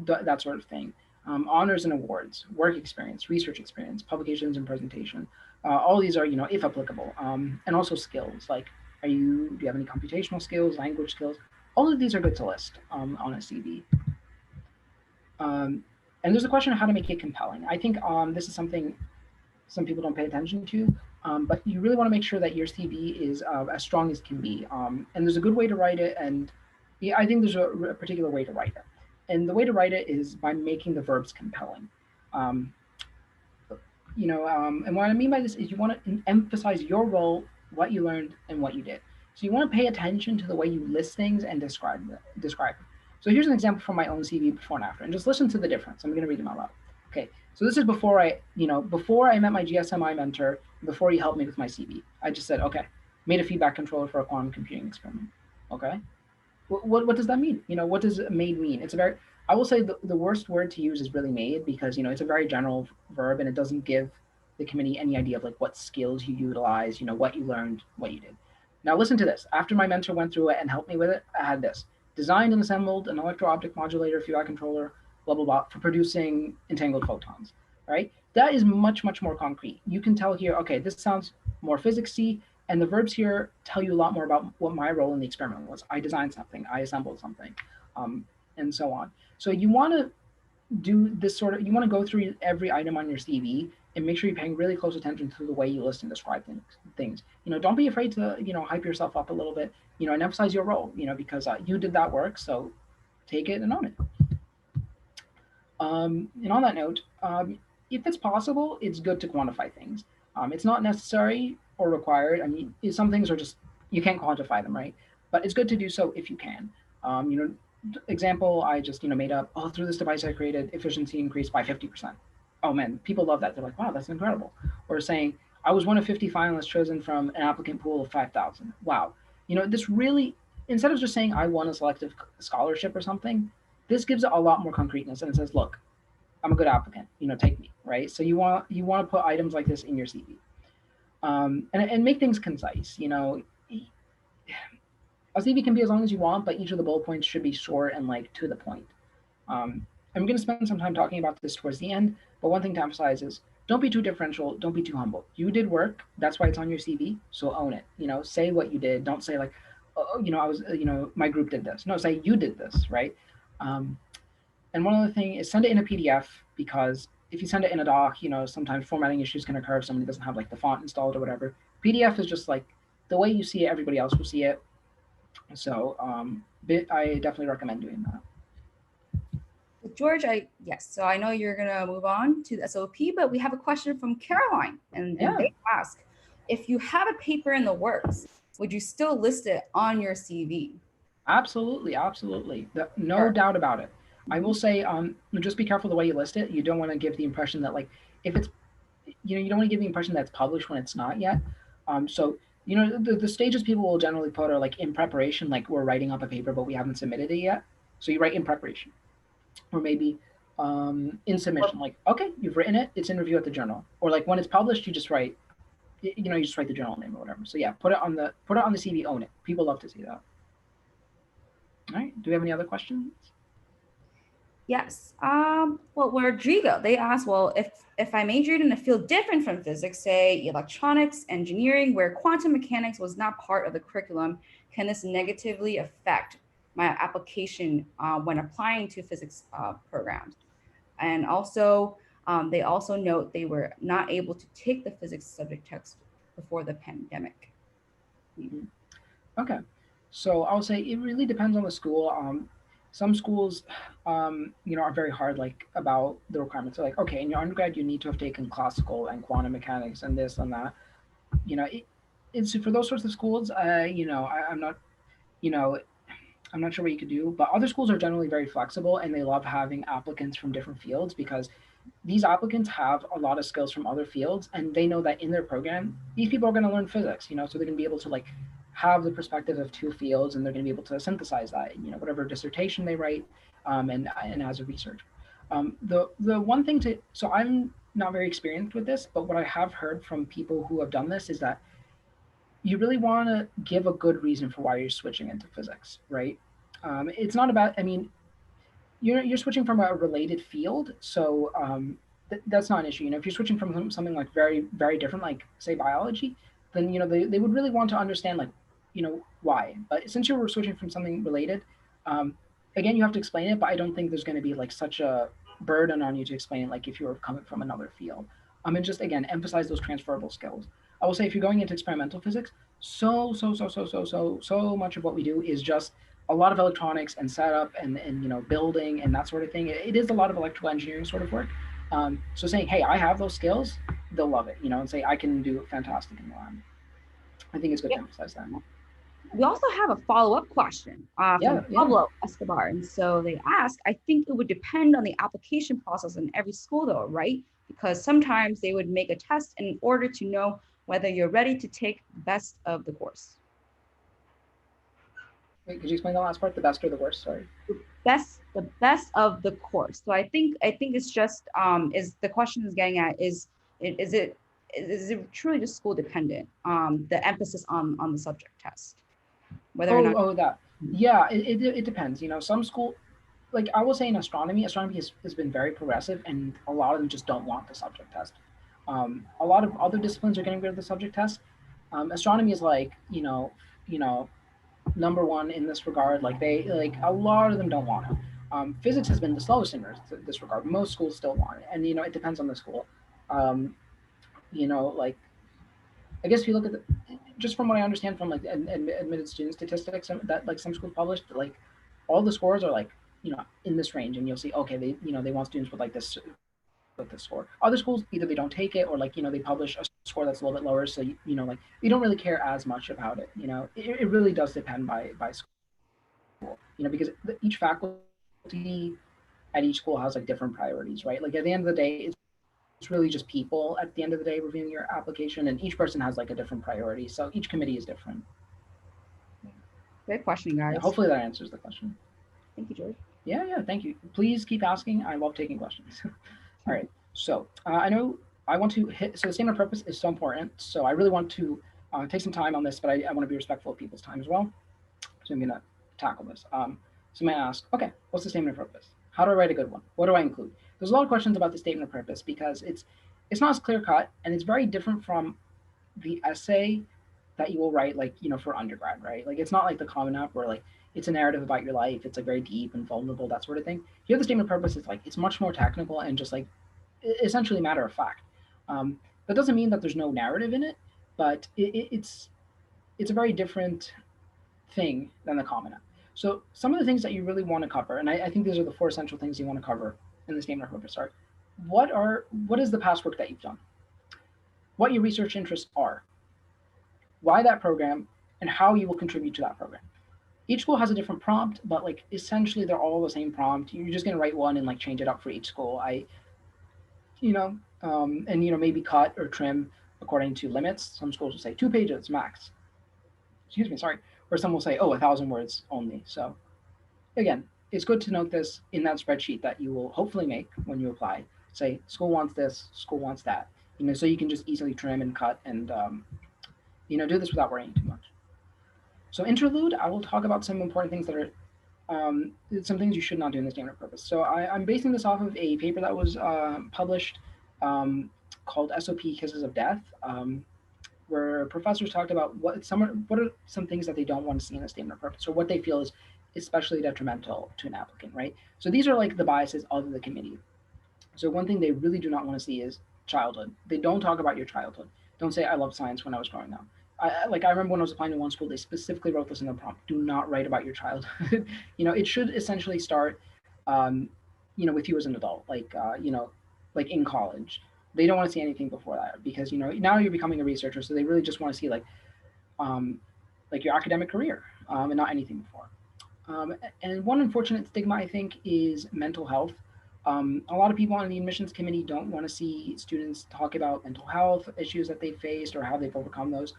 That sort of thing. Honors and awards, work experience, research experience, publications and presentation. All these are, if applicable. And also skills, like do you have any computational skills, language skills? All of these are good to list on a CV. And there's a question of how to make it compelling. I think this is something some people don't pay attention to, but you really want to make sure that your CV is as strong as can be. And there's a good way to write it, and yeah, I think there's a particular way to write it. And the way to write it is by making the verbs compelling. Um, and what I mean by this is you want to emphasize your role, what you learned, and what you did. So you want to pay attention to the way you list things and describe them. So here's an example from my own CV before and after, and just listen to the difference. I'm going to read them out loud. Okay, so this is before I met my GSMI mentor, before he helped me with my CV. I just said, okay, made a feedback controller for a quantum computing experiment. Okay, what does that mean? What does made mean? It's a very, I will say the worst word to use is really made, because it's a very general verb and it doesn't give the committee any idea of like what skills you utilize, what you learned, what you did. Now listen to this. After my mentor went through it and helped me with it, I had this: designed and assembled an electro-optic modulator feedback controller, blah blah blah, for producing entangled photons. Right? That is much more concrete. You can tell here, okay, this sounds more physicsy, and the verbs here tell you a lot more about what my role in the experiment was. I designed something, I assembled something, and so on. So you want to do this sort of, you want to go through every item on your CV and make sure you're paying really close attention to the way you list and describe things. Don't be afraid to, hype yourself up a little bit, and emphasize your role, because you did that work, so take it and own it. And on that note, if it's possible, it's good to quantify things. It's not necessary or required. I mean, some things are just, you can't quantify them, right? But it's good to do so if you can. Example I just made up. Oh, through this device I created, efficiency increased by 50%. Oh man, people love that. They're like, wow, that's incredible. Or saying, I was one of 50 finalists chosen from an applicant pool of 5,000. Wow. This really, instead of just saying I won a selective scholarship or something, this gives it a lot more concreteness, and it says, look, I'm a good applicant. Take me, right? So you want to put items like this in your CV, and make things concise. A CV can be as long as you want, but each of the bullet points should be short and like to the point. I'm going to spend some time talking about this towards the end, but one thing to emphasize is don't be too differential, don't be too humble. You did work, that's why it's on your CV, so own it. Say what you did. Don't say like, oh, I was, my group did this. No, say you did this, right? And one other thing is send it in a PDF, because if you send it in a doc, sometimes formatting issues can occur if somebody doesn't have like the font installed or whatever. PDF is just like the way you see it, everybody else will see it. So I definitely recommend doing that. George, yes. So I know you're gonna move on to the SOP, but we have a question from Caroline, and they ask, if you have a paper in the works, would you still list it on your CV? Absolutely. No doubt about it. I will say, just be careful the way you list it. You don't want to give the impression that like, if it's, you don't want to give the impression that it's published when it's not yet. So the stages people will generally put are like in preparation, like we're writing up a paper, but we haven't submitted it yet. So you write in preparation, or maybe in submission, like, okay, you've written it, it's in review at the journal. Or like when it's published, you just write, you just write the journal name or whatever. So yeah, put it on the CV, own it. People love to see that. All right. Do we have any other questions? Yes. Well, Rodrigo, they asked, well, if I majored in a field different from physics, say electronics, engineering, where quantum mechanics was not part of the curriculum, can this negatively affect my application when applying to physics programs? And also, they also note they were not able to take the physics subject text before the pandemic. Mm-hmm. Okay. So I'll say it really depends on the school. Some schools, are very hard, like about the requirements. They're like, okay, in your undergrad, you need to have taken classical and quantum mechanics and this and that. It's for those sorts of schools. I'm not, I'm not sure what you could do, but other schools are generally very flexible, and they love having applicants from different fields, because these applicants have a lot of skills from other fields, and they know that in their program, these people are going to learn physics, so they're going to be able to like have the perspective of two fields, and they're going to be able to synthesize that, whatever dissertation they write, and as a research. The one thing so I'm not very experienced with this, but what I have heard from people who have done this is that you really want to give a good reason for why you're switching into physics, right? It's not about, I mean, you're switching from a related field, so that's not an issue. If you're switching from something like very different, like say biology, then they would really want to understand like why. But since you were switching from something related, um, again you have to explain it. But I don't think there's going to be like such a burden on you to explain it, like if you were coming from another field. And just again emphasize those transferable skills. I will say if you're going into experimental physics, so much of what we do is just a lot of electronics and setup and building and that sort of thing. It is a lot of electrical engineering sort of work. So saying, hey, I have those skills, they'll love it, and say I can do fantastic in the lab. I think it's good Yeah. to emphasize that. We also have a follow-up question from Yeah. Pablo Escobar. And so they ask, I think it would depend on the application process in every school though, right? Because sometimes they would make a test in order to know whether you're ready to take the best of the course. Wait, could you explain the last part? The best or the worst? Sorry. The best of the course. So I think it's just is the question is getting at is it truly just school dependent? The emphasis on the subject test, whether or not. Oh, that. Yeah, it depends. Some school, like I will say in astronomy has been very progressive, and a lot of them just don't want the subject test. A lot of other disciplines are getting rid of the subject test. Astronomy is like number one in this regard. Like a lot of them don't want it. Physics has been the slowest in this regard. Most schools still want it, and it depends on the school. Um, like I guess if you look at just from what I understand from like admitted student statistics that like some schools published, like all the scores are like in this range, and you'll see okay they want students with like this with this score. Other schools either they don't take it or like they publish a score that's a little bit lower, so like you don't really care as much about it. It really does depend by school. Because each faculty at each school has like different priorities, right? Like at the end of the day, it's really just people at the end of the day reviewing your application, and each person has like a different priority. So each committee is different. Great question, Yeah, guys. hopefully that answers the question. Thank you, George. Yeah, thank you. Please keep asking. I love taking questions. All right. So I know I want to hit. So the statement of purpose is so important. So I really want to take some time on this, but I want to be respectful of people's time as well. So I'm gonna tackle this. So I'm gonna ask, okay, what's the statement of purpose? How do I write a good one? What do I include? There's a lot of questions about the statement of purpose because it's not as clear cut and it's very different from the essay that you will write like for undergrad, right? Like it's not like the Common App where like it's a narrative about your life, it's like very deep and vulnerable, that sort of thing. Here the statement of purpose is like it's much more technical and just like essentially matter of fact. That doesn't mean that there's no narrative in it, but it's a very different thing than the Common App. So some of the things that you really want to cover, and I think these are the four essential things you want to cover in the statement of purpose are what is the past work that you've done, what your research interests are, why that program, and how you will contribute to that program. Each school has a different prompt, but like essentially they're all the same prompt. You're just gonna write one and like change it up for each school. And maybe cut or trim according to limits. Some schools will say 2 pages max. Excuse me, sorry. Or some will say 1,000 words only. So again, it's good to note this in that spreadsheet that you will hopefully make when you apply. Say school wants this, school wants that. So you can just easily trim and cut and do this without worrying too much. So interlude, I will talk about some important things that are some things you should not do in the statement of purpose. So I'm basing this off of a paper that was published called SOP Kisses of Death, where professors talked about what are some things that they don't want to see in the statement of purpose, or what they feel is especially detrimental to an applicant, right? So these are like the biases of the committee. So one thing they really do not want to see is childhood. They don't talk about your childhood. Don't say I love science when I was growing up. I remember when I was applying to one school, they specifically wrote this in the prompt: do not write about your childhood. It should essentially start, with you as an adult, like in college. They don't want to see anything before that because now you're becoming a researcher, so they really just want to see um, like your academic career and not anything before. And one unfortunate stigma, I think, is mental health. A lot of people on the admissions committee don't want to see students talk about mental health issues that they faced or how they've overcome those.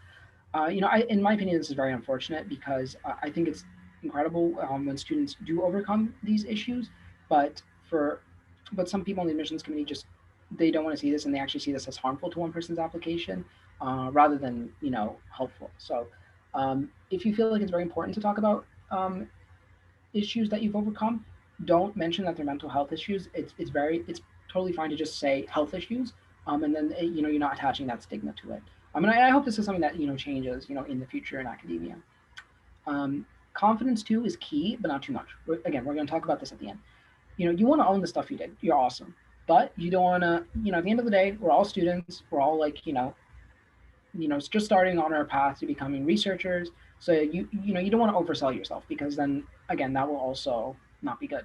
In my opinion, this is very unfortunate because I think it's incredible when students do overcome these issues, but for but some people on the admissions committee just they don't want to see this, and they actually see this as harmful to one person's application rather than helpful. So if you feel like it's very important to talk about issues that you've overcome, don't mention that they're mental health issues. It's totally fine to just say health issues, and then you're not attaching that stigma to it. I mean, I hope this is something that changes in the future in academia. Um, Confidence too is key, but not too much. Again, we're going to talk about this at the end. You want to own the stuff you did. You're awesome, but you don't want to. At the end of the day, we're all students. We're all like just starting on our path to becoming researchers. So you don't want to oversell yourself, because then again that will also not be good.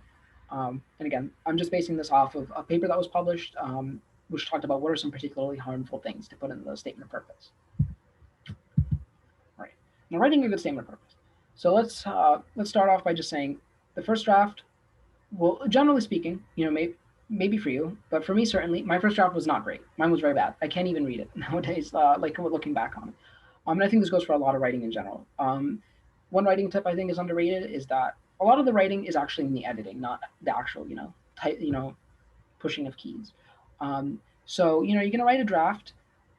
And again, I'm just basing this off of a paper that was published, which talked about what are some particularly harmful things to put in the statement of purpose. Right. Now, writing a good statement of purpose. So let's start off by just saying the first draft. Well, generally speaking, maybe for you, but for me certainly, my first draft was not great. Mine was very bad. I can't even read it nowadays. Like looking back on it, and I think this goes for a lot of writing in general. One writing tip I think is underrated is that a lot of the writing is actually in the editing, not the actual type pushing of keys. So you're gonna write a draft,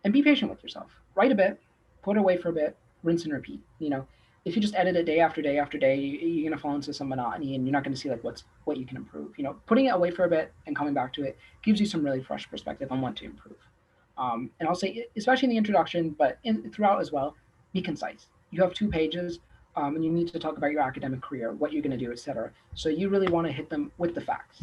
and be patient with yourself. Write a bit, put it away for a bit, rinse and repeat. If you just edit it day after day after day, you're gonna fall into some monotony, and you're not gonna see like what you can improve. Putting it away for a bit and coming back to it gives you some really fresh perspective on what to improve. And I'll say, especially in the introduction, but throughout as well, be concise. You have 2 pages, and you need to talk about your academic career, what you're going to do, etc. So you really want to hit them with the facts.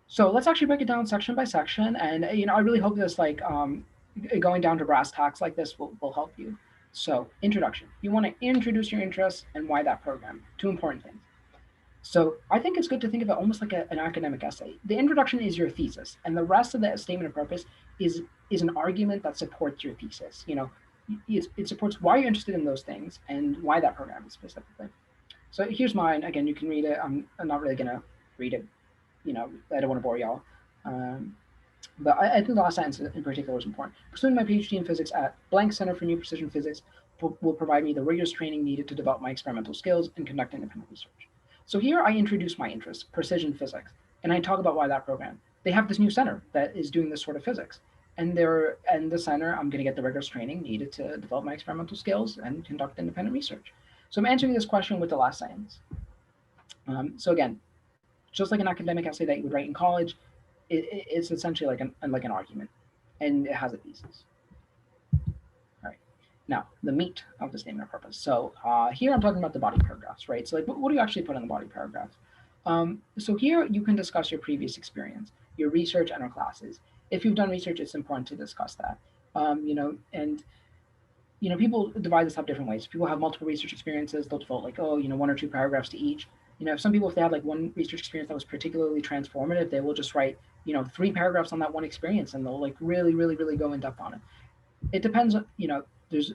So let's actually break it down section by section, and I really hope this going down to brass tacks like this will help you. So introduction, you want to introduce your interests and why that program. 2 important things. So I think it's good to think of it almost like an academic essay. The introduction is your thesis, and the rest of the statement of purpose is an argument that supports your thesis. It supports why you're interested in those things and why that program is specifically. So here's mine. Again, you can read it. I'm not really gonna read it. I don't want to bore y'all. Um, but I think the last sentence in particular is important. Pursuing my PhD in physics at Blank Center for New Precision Physics will provide me the rigorous training needed to develop my experimental skills and conduct independent research. So here I introduce my interest, precision physics, and I talk about why that program. They have this new center that is doing this sort of physics. And the center, I'm going to get the rigorous training needed to develop my experimental skills and conduct independent research. So I'm answering this question with the last sentence. So again, just like an academic essay that you would write in college, it's essentially like an argument, and it has a thesis. All right. Now, the meat of the statement of purpose. So here I'm talking about the body paragraphs, right? So what do you actually put in the body paragraphs? So here you can discuss your previous experience, your research, and our classes. If you've done research, it's important to discuss that. And people divide this up different ways. If people have multiple research experiences, they'll devote 1 or 2 paragraphs to each. Some people, if they have one research experience that was particularly transformative, they will just write 3 paragraphs on that one experience, and they'll really, really, really go in depth on it. It depends. There's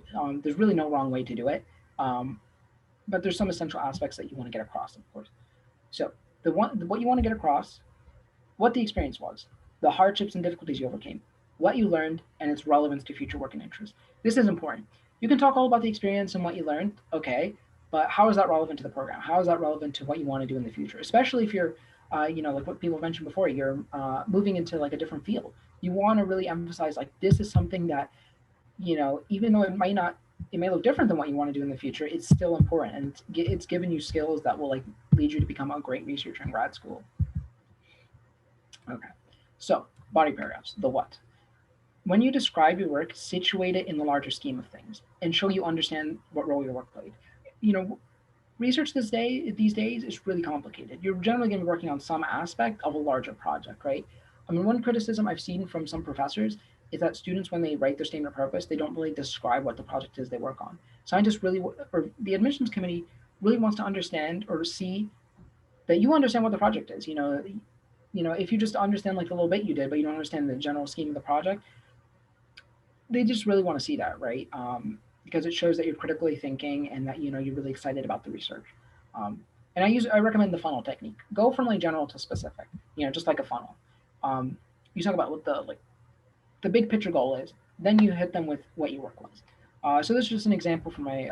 really no wrong way to do it, but there's some essential aspects that you want to get across, of course. So what you want to get across, what the experience was, the hardships and difficulties you overcame, what you learned, and its relevance to future work and interests. This is important. You can talk all about the experience and what you learned, okay, but how is that relevant to the program? How is that relevant to what you want to do in the future? Especially if you're, like what people mentioned before, you're moving into a different field. You want to really emphasize this is something that, even though it may look different than what you want to do in the future, it's still important, and it's given you skills that will lead you to become a great researcher in grad school. Okay, so body paragraphs, the what. When you describe your work, situate it in the larger scheme of things and show you understand what role your work played. Research these days is really complicated. You're generally going to be working on some aspect of a larger project, right? I mean, one criticism I've seen from some professors is that students, when they write their statement of purpose, they don't really describe what the project is they work on. Scientists really, or the admissions committee really wants to understand or see that you understand what the project is. If you just understand a little bit you did, but you don't understand the general scheme of the project, they just really want to see that, right? Because it shows that you're critically thinking and that you're really excited about the research. And I recommend the funnel technique. Go from general to specific, just like a funnel. You talk about what the big picture goal is, then you hit them with what your work was. So this is just an example from my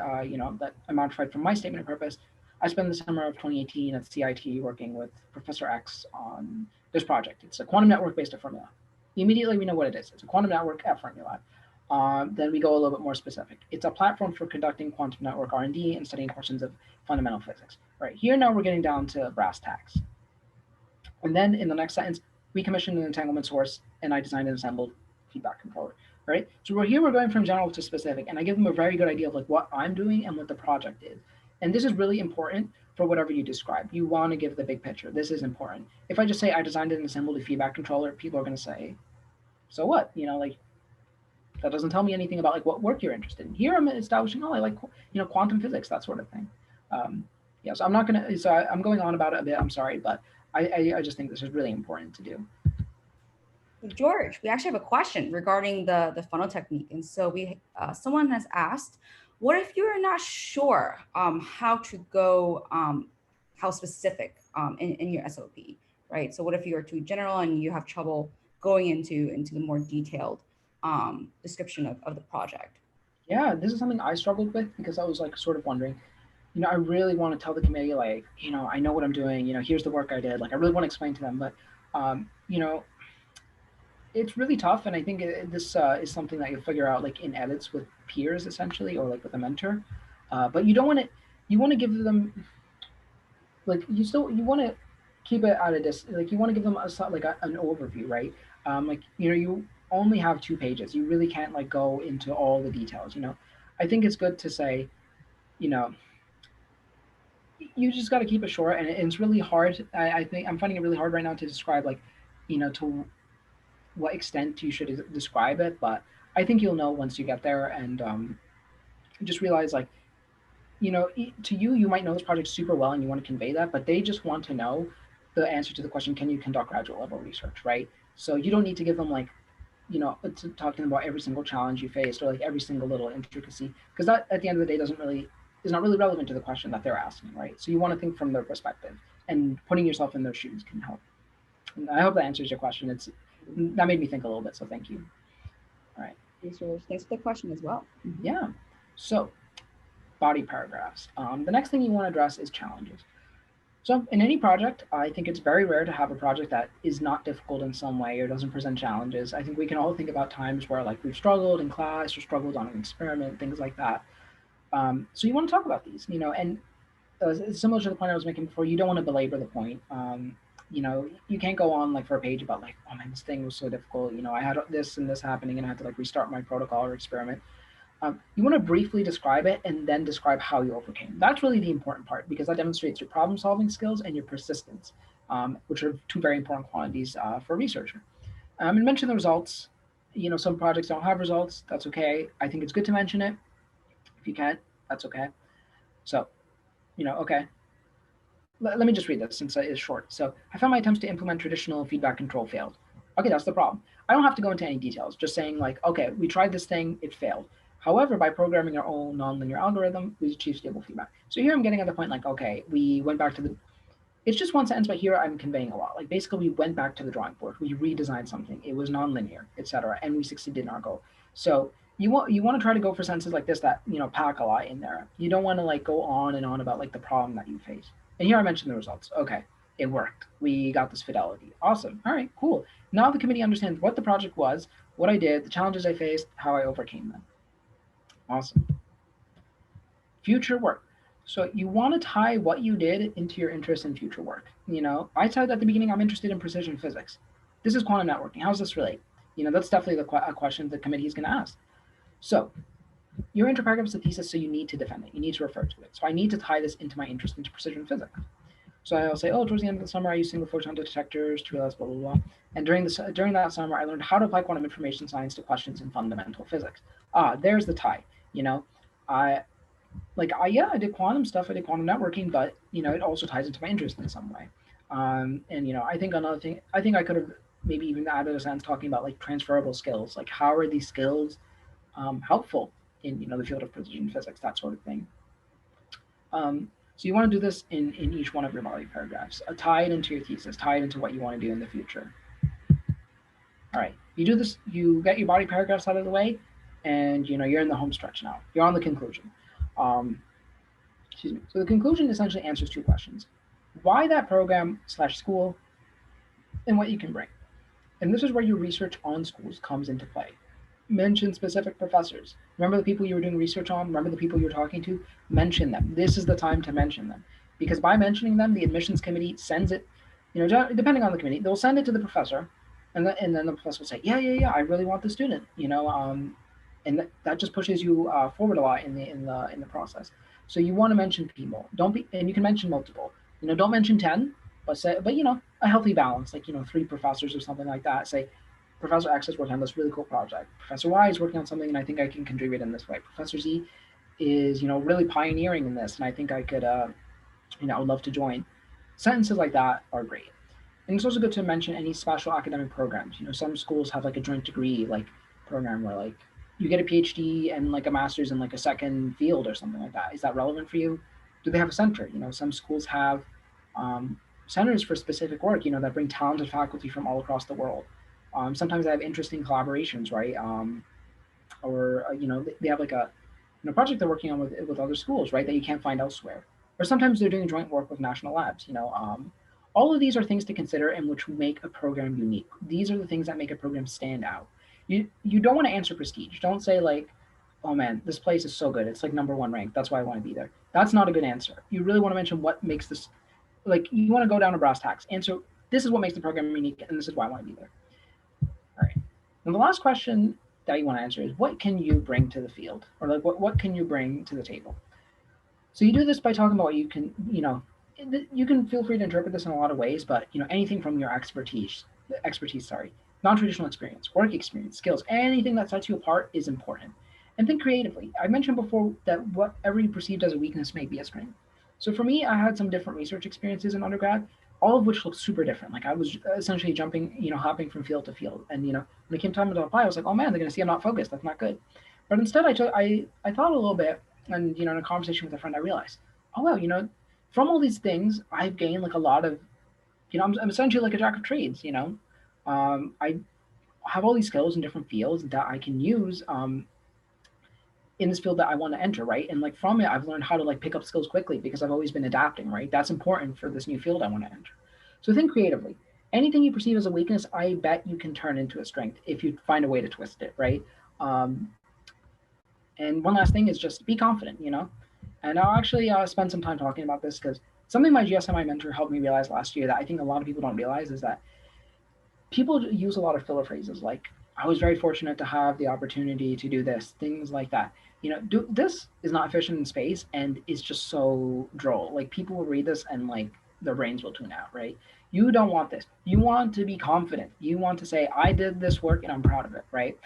that I modified from my statement of purpose. I spent the summer of 2018 at CIT working with Professor X on this project. It's a quantum network based at formula. Immediately we know what it is. It's a quantum network at formula. Then we go a little bit more specific. It's a platform for conducting quantum network R&D and studying questions of fundamental physics. Right here now we're getting down to brass tacks. And then in the next sentence, we commissioned an entanglement source and I designed and assembled feedback controller. Right. So we're going from general to specific, and I give them a very good idea of like what I'm doing and what the project is. And this is really important for whatever you describe. You want to give the big picture. This is important. If I just say I designed and assembled a feedback controller, people are going to say, so what? Like that doesn't tell me anything about like what work you're interested in. Here I'm establishing, oh, I like quantum physics, that sort of thing. Yeah, so I'm not gonna. So I'm going on about it a bit. I'm sorry, but I just think this is really important to do. George, we actually have a question regarding the funnel technique, and so someone has asked, what if you're not sure how to go, how specific in your SOP, right? So what if you're too general and you have trouble going into the more detailed description of the project? Yeah, this is something I struggled with because I was like sort of wondering, I really want to tell the committee like, I know what I'm doing, here's the work I did. Like I really want to explain to them, but it's really tough, and I think this is something that you'll figure out like in edits with peers essentially, or like with a mentor. But you don't want to. You want to give them like you want to keep it out of this. Like you want to give them an overview, right? Like you only have 2 pages. You really can't like go into all the details. I think it's good to say, you know, you just got to keep it short, and it's really hard. I think I'm finding it really hard right now to describe like, to what extent you should describe it, but I think you'll know once you get there, and just realize like, to you, you might know this project super well and you want to convey that, but they just want to know the answer to the question, can you conduct graduate level research, right? So you don't need to give them like, talking about every single challenge you faced or like every single little intricacy, because that at the end of the day is not really relevant to the question that they're asking, right? So you want to think from their perspective, and putting yourself in their shoes can help. And I hope that answers your question. That made me think a little bit, so thank you. All right. Thanks for the question as well. Yeah. So body paragraphs. The next thing you want to address is challenges. So in any project, I think it's very rare to have a project that is not difficult in some way or doesn't present challenges. I think we can all think about times where like we've struggled in class or struggled on an experiment, things like that. So you want to talk about these, and similar to the point I was making before, you don't want to belabor the point. You can't go on like for a page about like, oh man, this thing was so difficult. I had this and this happening and I had to like restart my protocol or experiment. You want to briefly describe it and then describe how you overcame. That's really the important part, because that demonstrates your problem solving skills and your persistence, which are 2 very important qualities for a researcher. And mention the results. Some projects don't have results. That's okay. I think it's good to mention it. If you can't, that's okay. So, okay. Let me just read this since it's short. So I found my attempts to implement traditional feedback control failed. Okay, that's the problem. I don't have to go into any details, just saying like, okay, we tried this thing, it failed. However, by programming our own nonlinear algorithm, we achieved stable feedback. So here I'm getting at the point like, okay, we went back to it's just one sentence, but here I'm conveying a lot. Like basically we went back to the drawing board, we redesigned something, it was nonlinear, etc., and we succeeded in our goal. So you want to try to go for sentences like this that pack a lot in there. You don't want to like go on and on about like the problem that you face. And here I mentioned the results. Okay, it worked. We got this fidelity. Awesome. All right, cool. Now the committee understands what the project was, what I did, the challenges I faced, how I overcame them. Awesome. Future work. So you want to tie what you did into your interest in future work. I said at the beginning I'm interested in precision physics. This is quantum networking. How does this relate? That's definitely a question the committee is going to ask. So your interparagraph is a thesis, so you need to defend it. You need to refer to it. So I need to tie this into my interest into precision physics. So I'll say, towards the end of the summer, I used single photon detectors to realize blah, blah, blah. And during that summer, I learned how to apply quantum information science to questions in fundamental physics. There's the tie. I did quantum stuff. I did quantum networking, but it also ties into my interest in some way. And I think another thing, I think I could have maybe even added a sentence talking about like transferable skills, like how are these skills helpful in the field of precision physics, that sort of thing. So you want to do this in each one of your body paragraphs. Tie it into your thesis. Tie it into what you want to do in the future. All right, you do this. You get your body paragraphs out of the way, and you're in the home stretch now. You're on the conclusion. excuse me. So the conclusion essentially answers two questions: why that program slash school, and what you can bring. And this is where your research on schools comes into play. Mention specific professors. Remember the people you were doing research on? Remember the people you were talking to? Mention them. This is the time to mention them. Because by mentioning them, the admissions committee sends it, depending on the committee, they'll send it to the professor, and then the professor will say, yeah, I really want the student, and that just pushes you forward a lot in the process. So you want to mention people. Don't be, and you can mention multiple. Don't mention 10, but a healthy balance, like three professors or something like that. Say, Professor X is working on this really cool project. Professor Y is working on something, and I think I can contribute in this way. Professor Z is, really pioneering in this, and I think I could, I would love to join. Sentences like that are great. And it's also good to mention any special academic programs. Some schools have like a joint degree like program where like you get a PhD and like a master's in like a second field or something like that. Is that relevant for you? Do they have a center? Some schools have um, centers for specific work. That bring talented faculty from all across the world. Sometimes they have interesting collaborations, right? Or they have like a project they're working on with other schools, right, that you can't find elsewhere. Or sometimes they're doing joint work with national labs. All of these are things to consider and which make a program unique. These are the things that make a program stand out. You don't want to answer prestige. Don't say like, oh man, this place is so good. It's like number one ranked. That's why I want to be there. That's not a good answer. You really want to mention what makes this, like you want to go down to brass tacks. Answer, this is what makes the program unique and this is why I want to be there. All right. And the last question that you want to answer is what can you bring to the field, or like what can you bring to the table? So you do this by talking about what you can, you can feel free to interpret this in a lot of ways, but anything from your expertise, non-traditional experience, work experience, skills, anything that sets you apart is important. And think creatively. I mentioned before that whatever you perceived as a weakness may be a strength. So for me, I had some different research experiences in undergrad, all of which looked super different. Like I was essentially jumping, hopping from field to field. And when it came time to apply, I was like, oh man, they're gonna see I'm not focused. That's not good. But instead, I thought a little bit, and in a conversation with a friend, I realized, oh well, from all these things, I've gained like a lot of, I'm essentially like a jack of trades. I have all these skills in different fields that I can use in this field that I want to enter, right? And like from it, I've learned how to like pick up skills quickly because I've always been adapting, right? That's important for this new field I want to enter. So think creatively. Anything you perceive as a weakness, I bet you can turn into a strength if you find a way to twist it, right? Um, and one last thing is just be confident, And I'll actually spend some time talking about this because something my GSMI mentor helped me realize last year that I think a lot of people don't realize is that people use a lot of filler phrases like I was very fortunate to have the opportunity to do this, things like that. This is not efficient in space and it's just so droll. Like people will read this and like their brains will tune out, right? You don't want this. You want to be confident. You want to say, I did this work and I'm proud of it, right?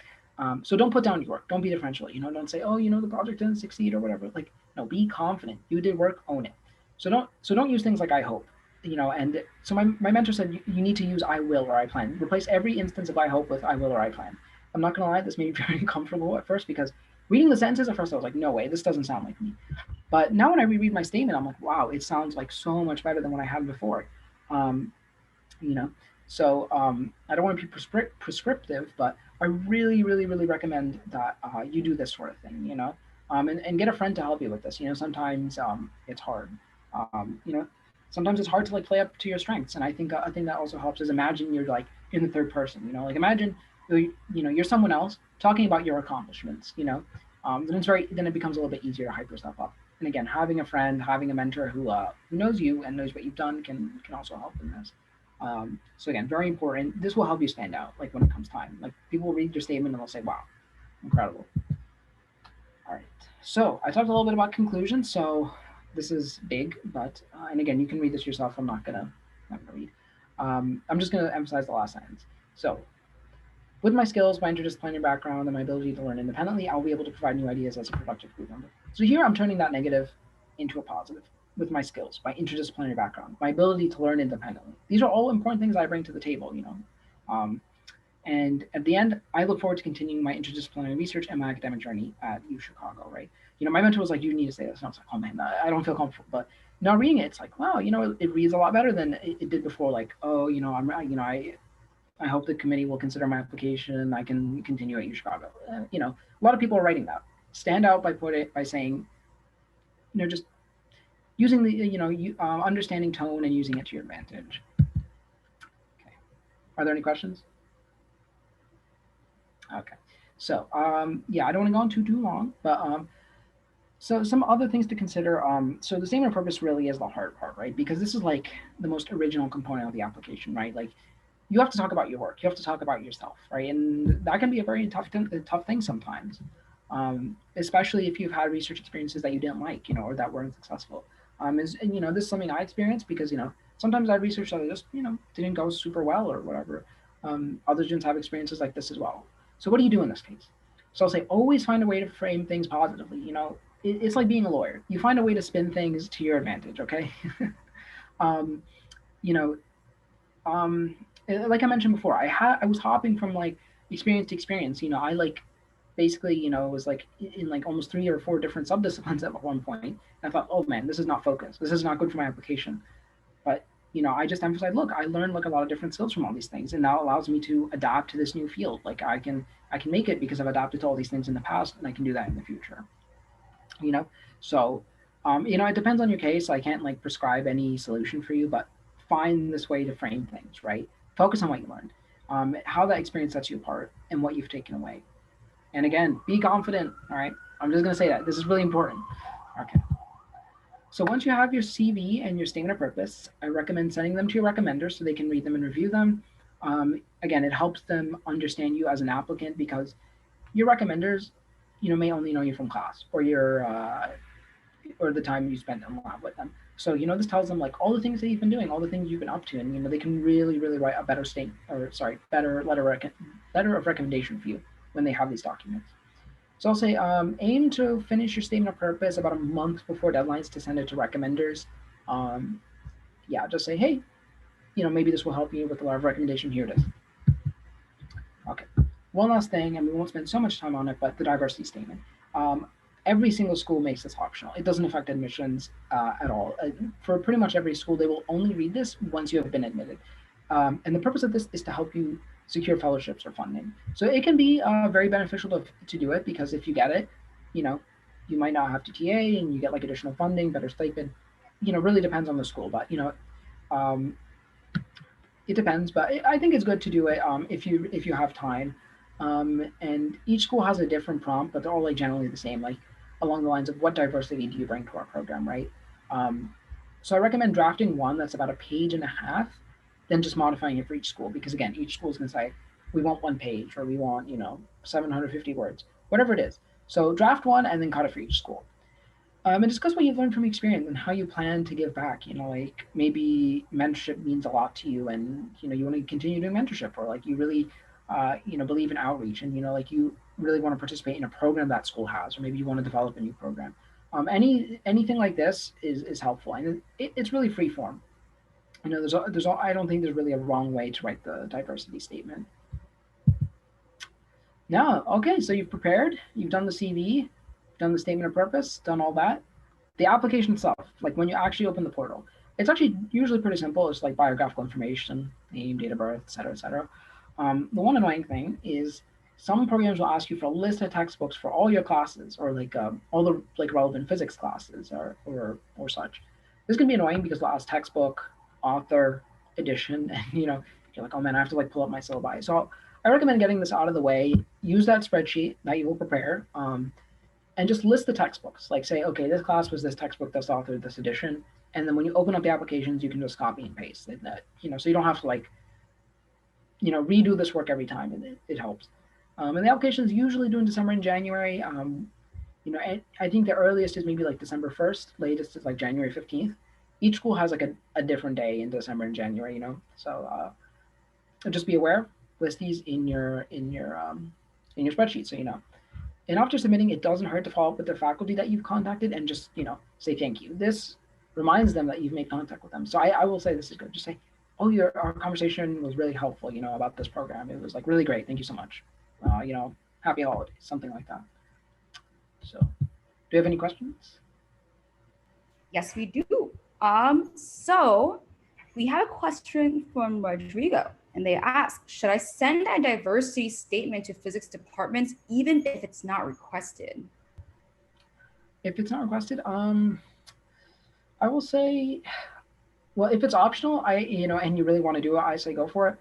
So don't put down your work. Don't be differential. Don't say, oh, the project didn't succeed or whatever. Like, no, be confident. You did work, own it. So don't use things like I hope, and so my mentor said you need to use I will or I plan. Replace every instance of I hope with I will or I plan. I'm not gonna lie, this made me very uncomfortable at first because reading the sentences at first I was like, no way, this doesn't sound like me. But now when I reread my statement, I'm like, wow, it sounds like so much better than what I had before. Um, you know, so I don't want to be prescriptive, but I really, really, really recommend that you do this sort of thing, and get a friend to help you with this. Sometimes it's hard. Sometimes it's hard to like play up to your strengths, and I think that also helps. Is imagine you're like in the third person, like imagine you're someone else talking about your accomplishments, then it becomes a little bit easier to hype yourself up. And again, having a friend, having a mentor who knows you and knows what you've done can also help in this. So again, very important. This will help you stand out. Like when it comes time, like people will read your statement and they'll say, "Wow, incredible." All right. So I talked a little bit about conclusion. So this is big, but and again, you can read this yourself. I'm not gonna read. I'm just gonna emphasize the last sentence. So with my skills, my interdisciplinary background, and my ability to learn independently, I'll be able to provide new ideas as a productive group member. So here I'm turning that negative into a positive with my skills, my interdisciplinary background, my ability to learn independently. These are all important things I bring to the table. Um, and at the end, I look forward to continuing my interdisciplinary research and my academic journey at UChicago, right? My mentor was like, you need to say this. And I was like, oh man, I don't feel comfortable. But now reading it, it's like, wow, it reads a lot better than it did before. Like, oh, I hope the committee will consider my application. I can continue at UChicago. A lot of people are writing that. Stand out by saying, just using the, understanding tone and using it to your advantage. Okay. Are there any questions? Okay. So, yeah, I don't want to go on too long, but so some other things to consider. So the statement of purpose really is the hard part, right? Because this is like the most original component of the application, right? Like you have to talk about your work, you have to talk about yourself, right? And that can be a very tough thing sometimes, especially if you've had research experiences that you didn't like, or that weren't successful. And this is something I experienced because sometimes I researched that just didn't go super well or whatever. Other students have experiences like this as well. So what do you do in this case? So I'll say always find a way to frame things positively. It's like being a lawyer. You find a way to spin things to your advantage. Okay. um, you know, um, like I mentioned before, I was hopping from like experience to experience. I like basically was like in like almost 3 or 4 different subdisciplines at one point. And I thought, oh man, this is not focused. This is not good for my application. But I just emphasized, look, I learned like a lot of different skills from all these things, and now allows me to adapt to this new field. Like I can make it because I've adapted to all these things in the past, and I can do that in the future. you know so it depends on your case. I can't like prescribe any solution for you, but find this way to frame things, right? Focus on what you learned, how that experience sets you apart, and what you've taken away. And again, be confident. All right, I'm just going to say that this is really important. Okay. So once you have your CV and your statement of purpose, I recommend sending them to your recommenders so they can read them and review them. Again, it helps them understand you as an applicant because your recommenders, may only know you from class or the time you spent in lab with them. So this tells them like all the things that you've been doing, all the things you've been up to, and they can really, really write a better letter of recommendation for you when they have these documents. So I'll say aim to finish your statement of purpose about a month before deadlines to send it to recommenders. Um, yeah, just say, hey, maybe this will help you with a lot of recommendation. Here it is. Okay. One last thing, and we won't spend so much time on it, but the diversity statement. Um, every single school makes this optional. It doesn't affect admissions at all. For pretty much every school, they will only read this once you have been admitted. And the purpose of this is to help you secure fellowships or funding. So it can be very beneficial to do it because if you get it, you know, you might not have to TA and you get like additional funding, better stipend. Really depends on the school, but um, it depends. But I think it's good to do it if you have time. And each school has a different prompt, but they're all like generally the same, like along the lines of what diversity do you bring to our program, right? Um, so I recommend drafting one that's about a page and a half, then just modifying it for each school because again, each school is going to say we want 1 page or we want 750 words, whatever it is. So draft one and then cut it for each school. And discuss what you've learned from experience and how you plan to give back. Like maybe mentorship means a lot to you, and you want to continue doing mentorship, or like you really, believe in outreach, and like you really want to participate in a program that school has, or maybe you want to develop a new program. Anything like this is helpful, and it's really free form. I don't think there's really a wrong way to write the diversity statement. No, okay, so you've prepared, you've done the CV, done the statement of purpose, done all that. The application itself, like when you actually open the portal, it's actually usually pretty simple. It's like biographical information, name, date of birth, etc., etc. The one annoying thing is some programs will ask you for a list of textbooks for all your classes, or like all the like relevant physics classes, or such. This can be annoying because they'll ask textbook, author, edition, and you're like, oh man, I have to like pull up my syllabi. So I recommend getting this out of the way. Use that spreadsheet that you will prepare. And just list the textbooks. Like say, okay, this class was this textbook, this author, this edition, and then when you open up the applications, you can just copy and paste it. So you don't have to like, redo this work every time, and it helps. And the applications usually due in December and January. I think the earliest is maybe like December 1st, latest is like January 15th. Each school has like a different day in December and January, So just be aware, list these in your spreadsheet, so you know. And after submitting, it doesn't hurt to follow up with the faculty that you've contacted and just, say thank you. This reminds them that you've made contact with them. So I will say this is good. Just say, oh, our conversation was really helpful, about this program. It was like really great. Thank you so much. Happy holidays, something like that. So do you have any questions? Yes, we do. So we have a question from Rodrigo, and they ask, should I send a diversity statement to physics departments even if it's not requested? If it's not requested, I will say, well, if it's optional, and you really want to do it, I say go for it.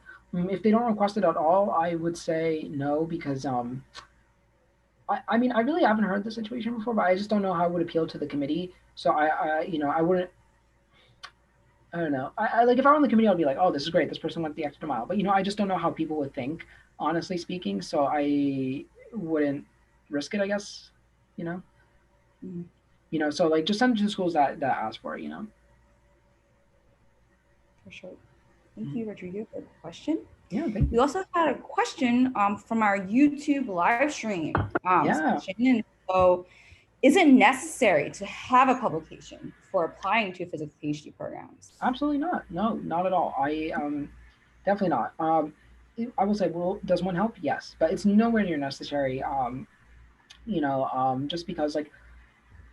If they don't request it at all, I would say no because I mean, I really haven't heard the situation before, but I just don't know how it would appeal to the committee. So I wouldn't. I don't know. I like if I were on the committee, I'd be like, oh, this is great. This person went the extra mile. But I just don't know how people would think, honestly speaking. So I wouldn't risk it. I guess. You know. Mm, So like just send it to the schools that ask for it. for sure. Thank Mhm. you, Rodrigo, for the question. Yeah. Thank We you. also had a question from our YouTube live stream. Yeah. Shannon, so is it necessary to have a publication for applying to physics PhD programs? Absolutely not. No, not at all. I definitely not. I will say, well, does one help? Yes, but it's nowhere near necessary. Just because like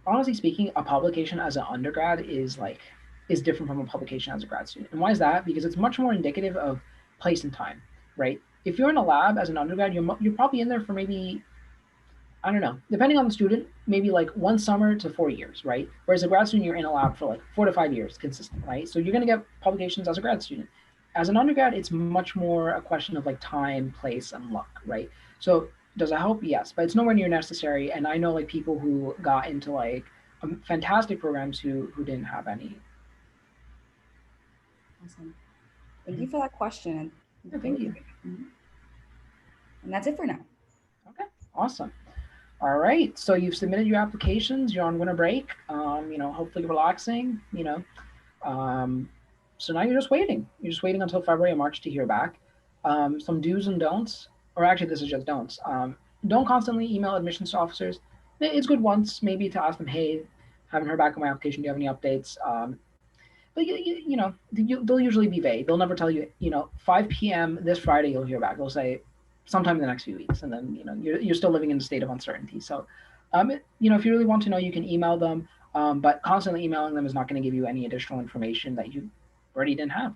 honestly speaking, a publication as an undergrad is different from a publication as a grad student. And why is that? Because it's much more indicative of place and time, right? If you're in a lab as an undergrad, you're probably in there for maybe I don't know, depending on the student, maybe like 1 summer to 4 years, right? Whereas a grad student, you're in a lab for like 4 to 5 years consistent, right? So you're going to get publications as a grad student. As an undergrad, it's much more a question of like time, place, and luck, right? So does it help? Yes, but it's nowhere near necessary. And I know like people who got into like fantastic programs who didn't have any. Awesome. Thank Mhm. you for that question. Yeah, thank you. Mhm. And that's it for now. Okay, awesome. All right, so you've submitted your applications. You're on winter break. Hopefully relaxing. Um, so now you're just waiting. You're just waiting until February or March to hear back. Some do's and don'ts, or actually, this is just don'ts. Don't constantly email admissions officers. It's good once, maybe, to ask them, hey, haven't heard back on my application. Do you have any updates? But they'll usually be vague. They'll never tell you, 5 p.m. this Friday you'll hear back. They'll say sometime in the next few weeks, and then you're still living in a state of uncertainty. So, if you really want to know, you can email them. But constantly emailing them is not going to give you any additional information that you already didn't have.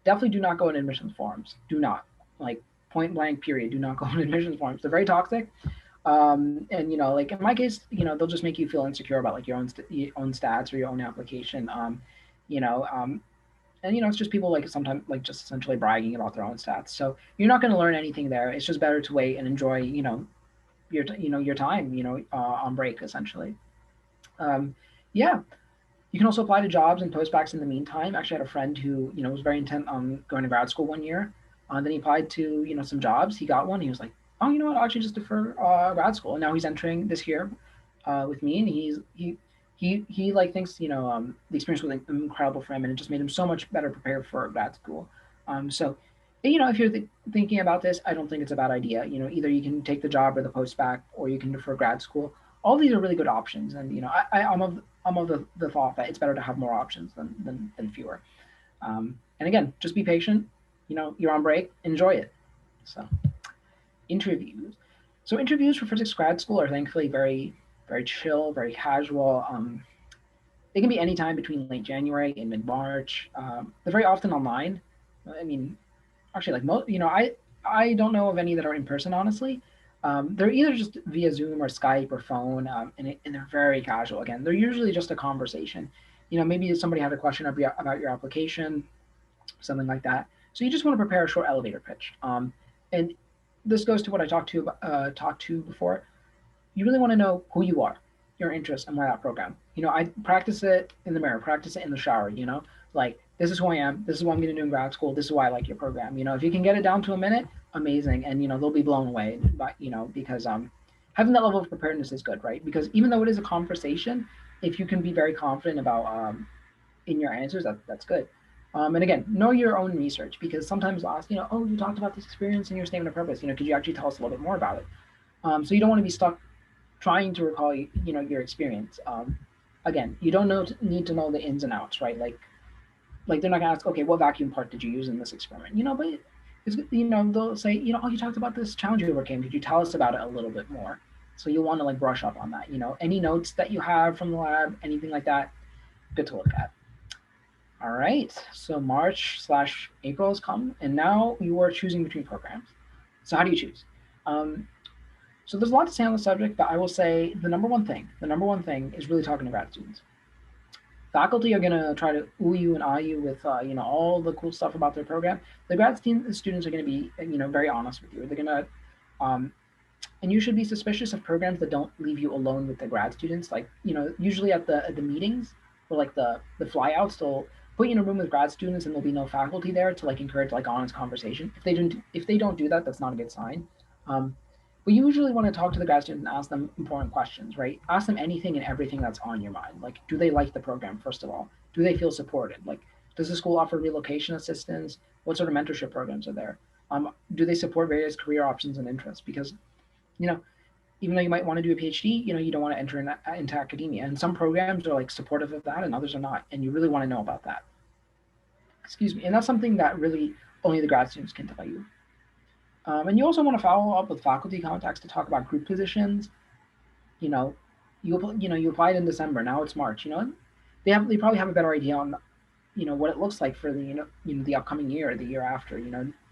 Definitely do not go in admissions forums. Do not, like, point blank period. Do not go in admissions forums. They're very toxic. And like in my case, they'll just make you feel insecure about like your own stats or your own application. You know, um, and it's just people like sometimes like just essentially bragging about their own stats. So you're not going to learn anything there. It's just better to wait and enjoy your time on break essentially. Um, yeah, you can also apply to jobs and postbacks in the meantime. Actually, I had a friend who was very intent on going to grad school one year. Then he applied to some jobs. He got one. He was like, oh, you know what? I'll actually just defer grad school. And now he's entering this year with me, and he like thinks the experience was like, incredible for him, and it just made him so much better prepared for grad school. So if you're thinking about this, I don't think it's a bad idea. Either you can take the job or the post back, or you can defer grad school. All these are really good options, and I'm of the thought that it's better to have more options than fewer. And again, just be patient. You're on break, enjoy it. So interviews. So interviews for physics grad school are thankfully very very chill, very casual. They can be any time between late January and mid March. They're very often online. I mean, actually, like most, I don't know of any that are in person, honestly. They're either just via Zoom or Skype or phone, and they're very casual. Again, they're usually just a conversation. Maybe somebody had a question about your application, something like that. So you just want to prepare a short elevator pitch. And this goes to what I talked to before. You really want to know who you are, your interests, and why that program. I practice it in the mirror, practice it in the shower. Like this is who I am. This is what I'm going to do in grad school. This is why I like your program. If you can get it down to a minute, amazing, and they'll be blown away. But because having that level of preparedness is good, right? Because even though it is a conversation, if you can be very confident about in your answers, that's good. And again, know your own research because sometimes they'll ask, oh, you talked about this experience in your statement of purpose. Could you actually tell us a little bit more about it? So you don't want to be stuck trying to recall your experience. Again, you don't need to know the ins and outs, right? Like they're not gonna ask, okay, what vacuum part did you use in this experiment? But it's they'll say, oh, you talked about this challenge you overcame. Could you tell us about it a little bit more? So you'll want to like brush up on that. Any notes that you have from the lab, anything like that, good to look at. All right, so March/April has come, and now you are choosing between programs. So how do you choose? Um, so there's a lot to say on the subject, but I will say the number one thing is really talking to grad students. faculty are going to try to ooh you and ah you with all the cool stuff about their program. The students are going to be very honest with you. They're going to um, and you should be suspicious of programs that don't leave you alone with the grad students. Like usually at the meetings or like the flyouts, they'll put you in a room with grad students and there'll be no faculty there to like encourage like honest conversation. If they don't do that, that's not a good sign. Um, we usually want to talk to the grad students and ask them important questions, right? Ask them anything and everything that's on your mind. Like, do they like the program, first of all? Do they feel supported? Like, does the school offer relocation assistance? What sort of mentorship programs are there? Do they support various career options and interests? Because, you know, even though you might want to do a PhD, you don't want to enter into academia. And some programs are like supportive of that and others are not. And you really want to know about that. Excuse me. And that's something that really only the grad students can tell you. And you also want to follow up with faculty contacts to talk about group positions. You know, you applied in December. Now it's March. They probably have a better idea on what it looks like for the the upcoming year, or the year after.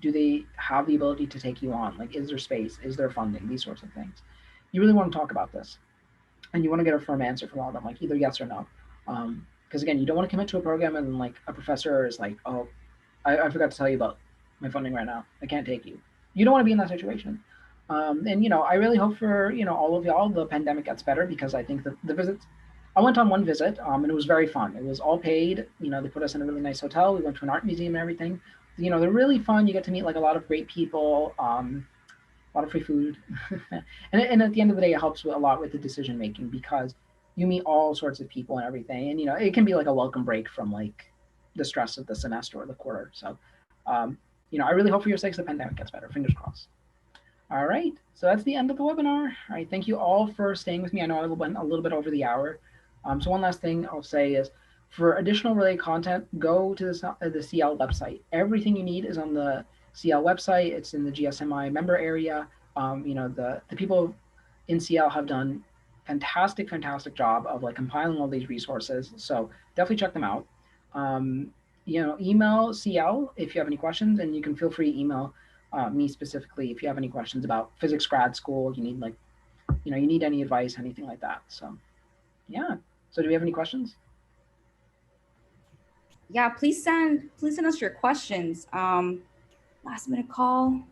Do they have the ability to take you on? Like, is there space? Is there funding? These sorts of things. You really want to talk about this, and you want to get a firm answer from all of them, like either yes or no. Because again, you don't want to commit to a program and then like a professor is like, oh, I forgot to tell you about my funding right now. I can't take you. You don't want to be in that situation. And I really hope for all of y'all the pandemic gets better, because I think the visits. I went on one visit, and it was very fun. It was all paid. They put us in a really nice hotel. We went to an art museum and everything. They're really fun. You get to meet like a lot of great people. A lot of free food, and at the end of the day, it helps a lot with the decision making, because you meet all sorts of people and everything, and it can be like a welcome break from like the stress of the semester or the quarter. So, I really hope for your sakes the pandemic gets better. Fingers crossed. All right, so that's the end of the webinar. All right, thank you all for staying with me. I know I went a little bit over the hour. So one last thing I'll say is, for additional related content, go to the CL website. Everything you need is on the CL website. It's in the GSMI member area. The people in CL have done fantastic job of like compiling all these resources. So definitely check them out. Email CL if you have any questions, and you can feel free to email me specifically if you have any questions about physics grad school. You need you need any advice, anything like that. So yeah. So do we have any questions? Yeah, please send us your questions. Last minute call.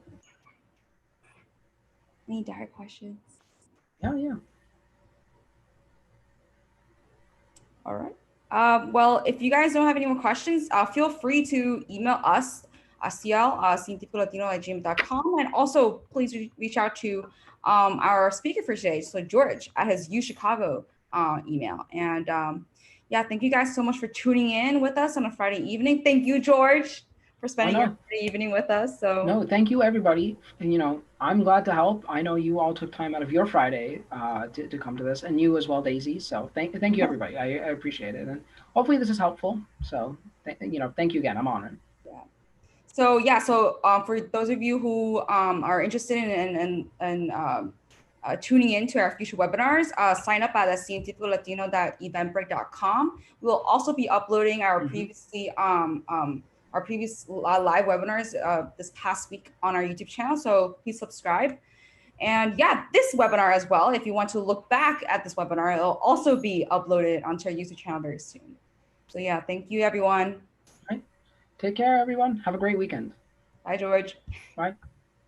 Any direct questions? Yeah. All right. Well, if you guys don't have any more questions, feel free to email us, CL, cientificolatino@gmail.com. And also, please reach out to our speaker for today, so George, at his UChicago email. And yeah, thank you guys so much for tuning in with us on a Friday evening. Thank you, George, for spending your Friday evening with us. So no, thank you, everybody. And I'm glad to help. I know you all took time out of your Friday to come to this, and you as well, Daisy. So thank you, everybody. I appreciate it, and hopefully this is helpful. So thank you again. I'm honored. Yeah. So for those of you who are interested in tuning into our future webinars, sign up at cientificolatino.eventbrite.com. We'll also be uploading our previous live webinars this past week on our YouTube channel. So please subscribe. And yeah, this webinar as well, if you want to look back at this webinar, it'll also be uploaded onto our YouTube channel very soon. So yeah, thank you, everyone. All right. Take care, everyone. Have a great weekend. Bye, George. Bye.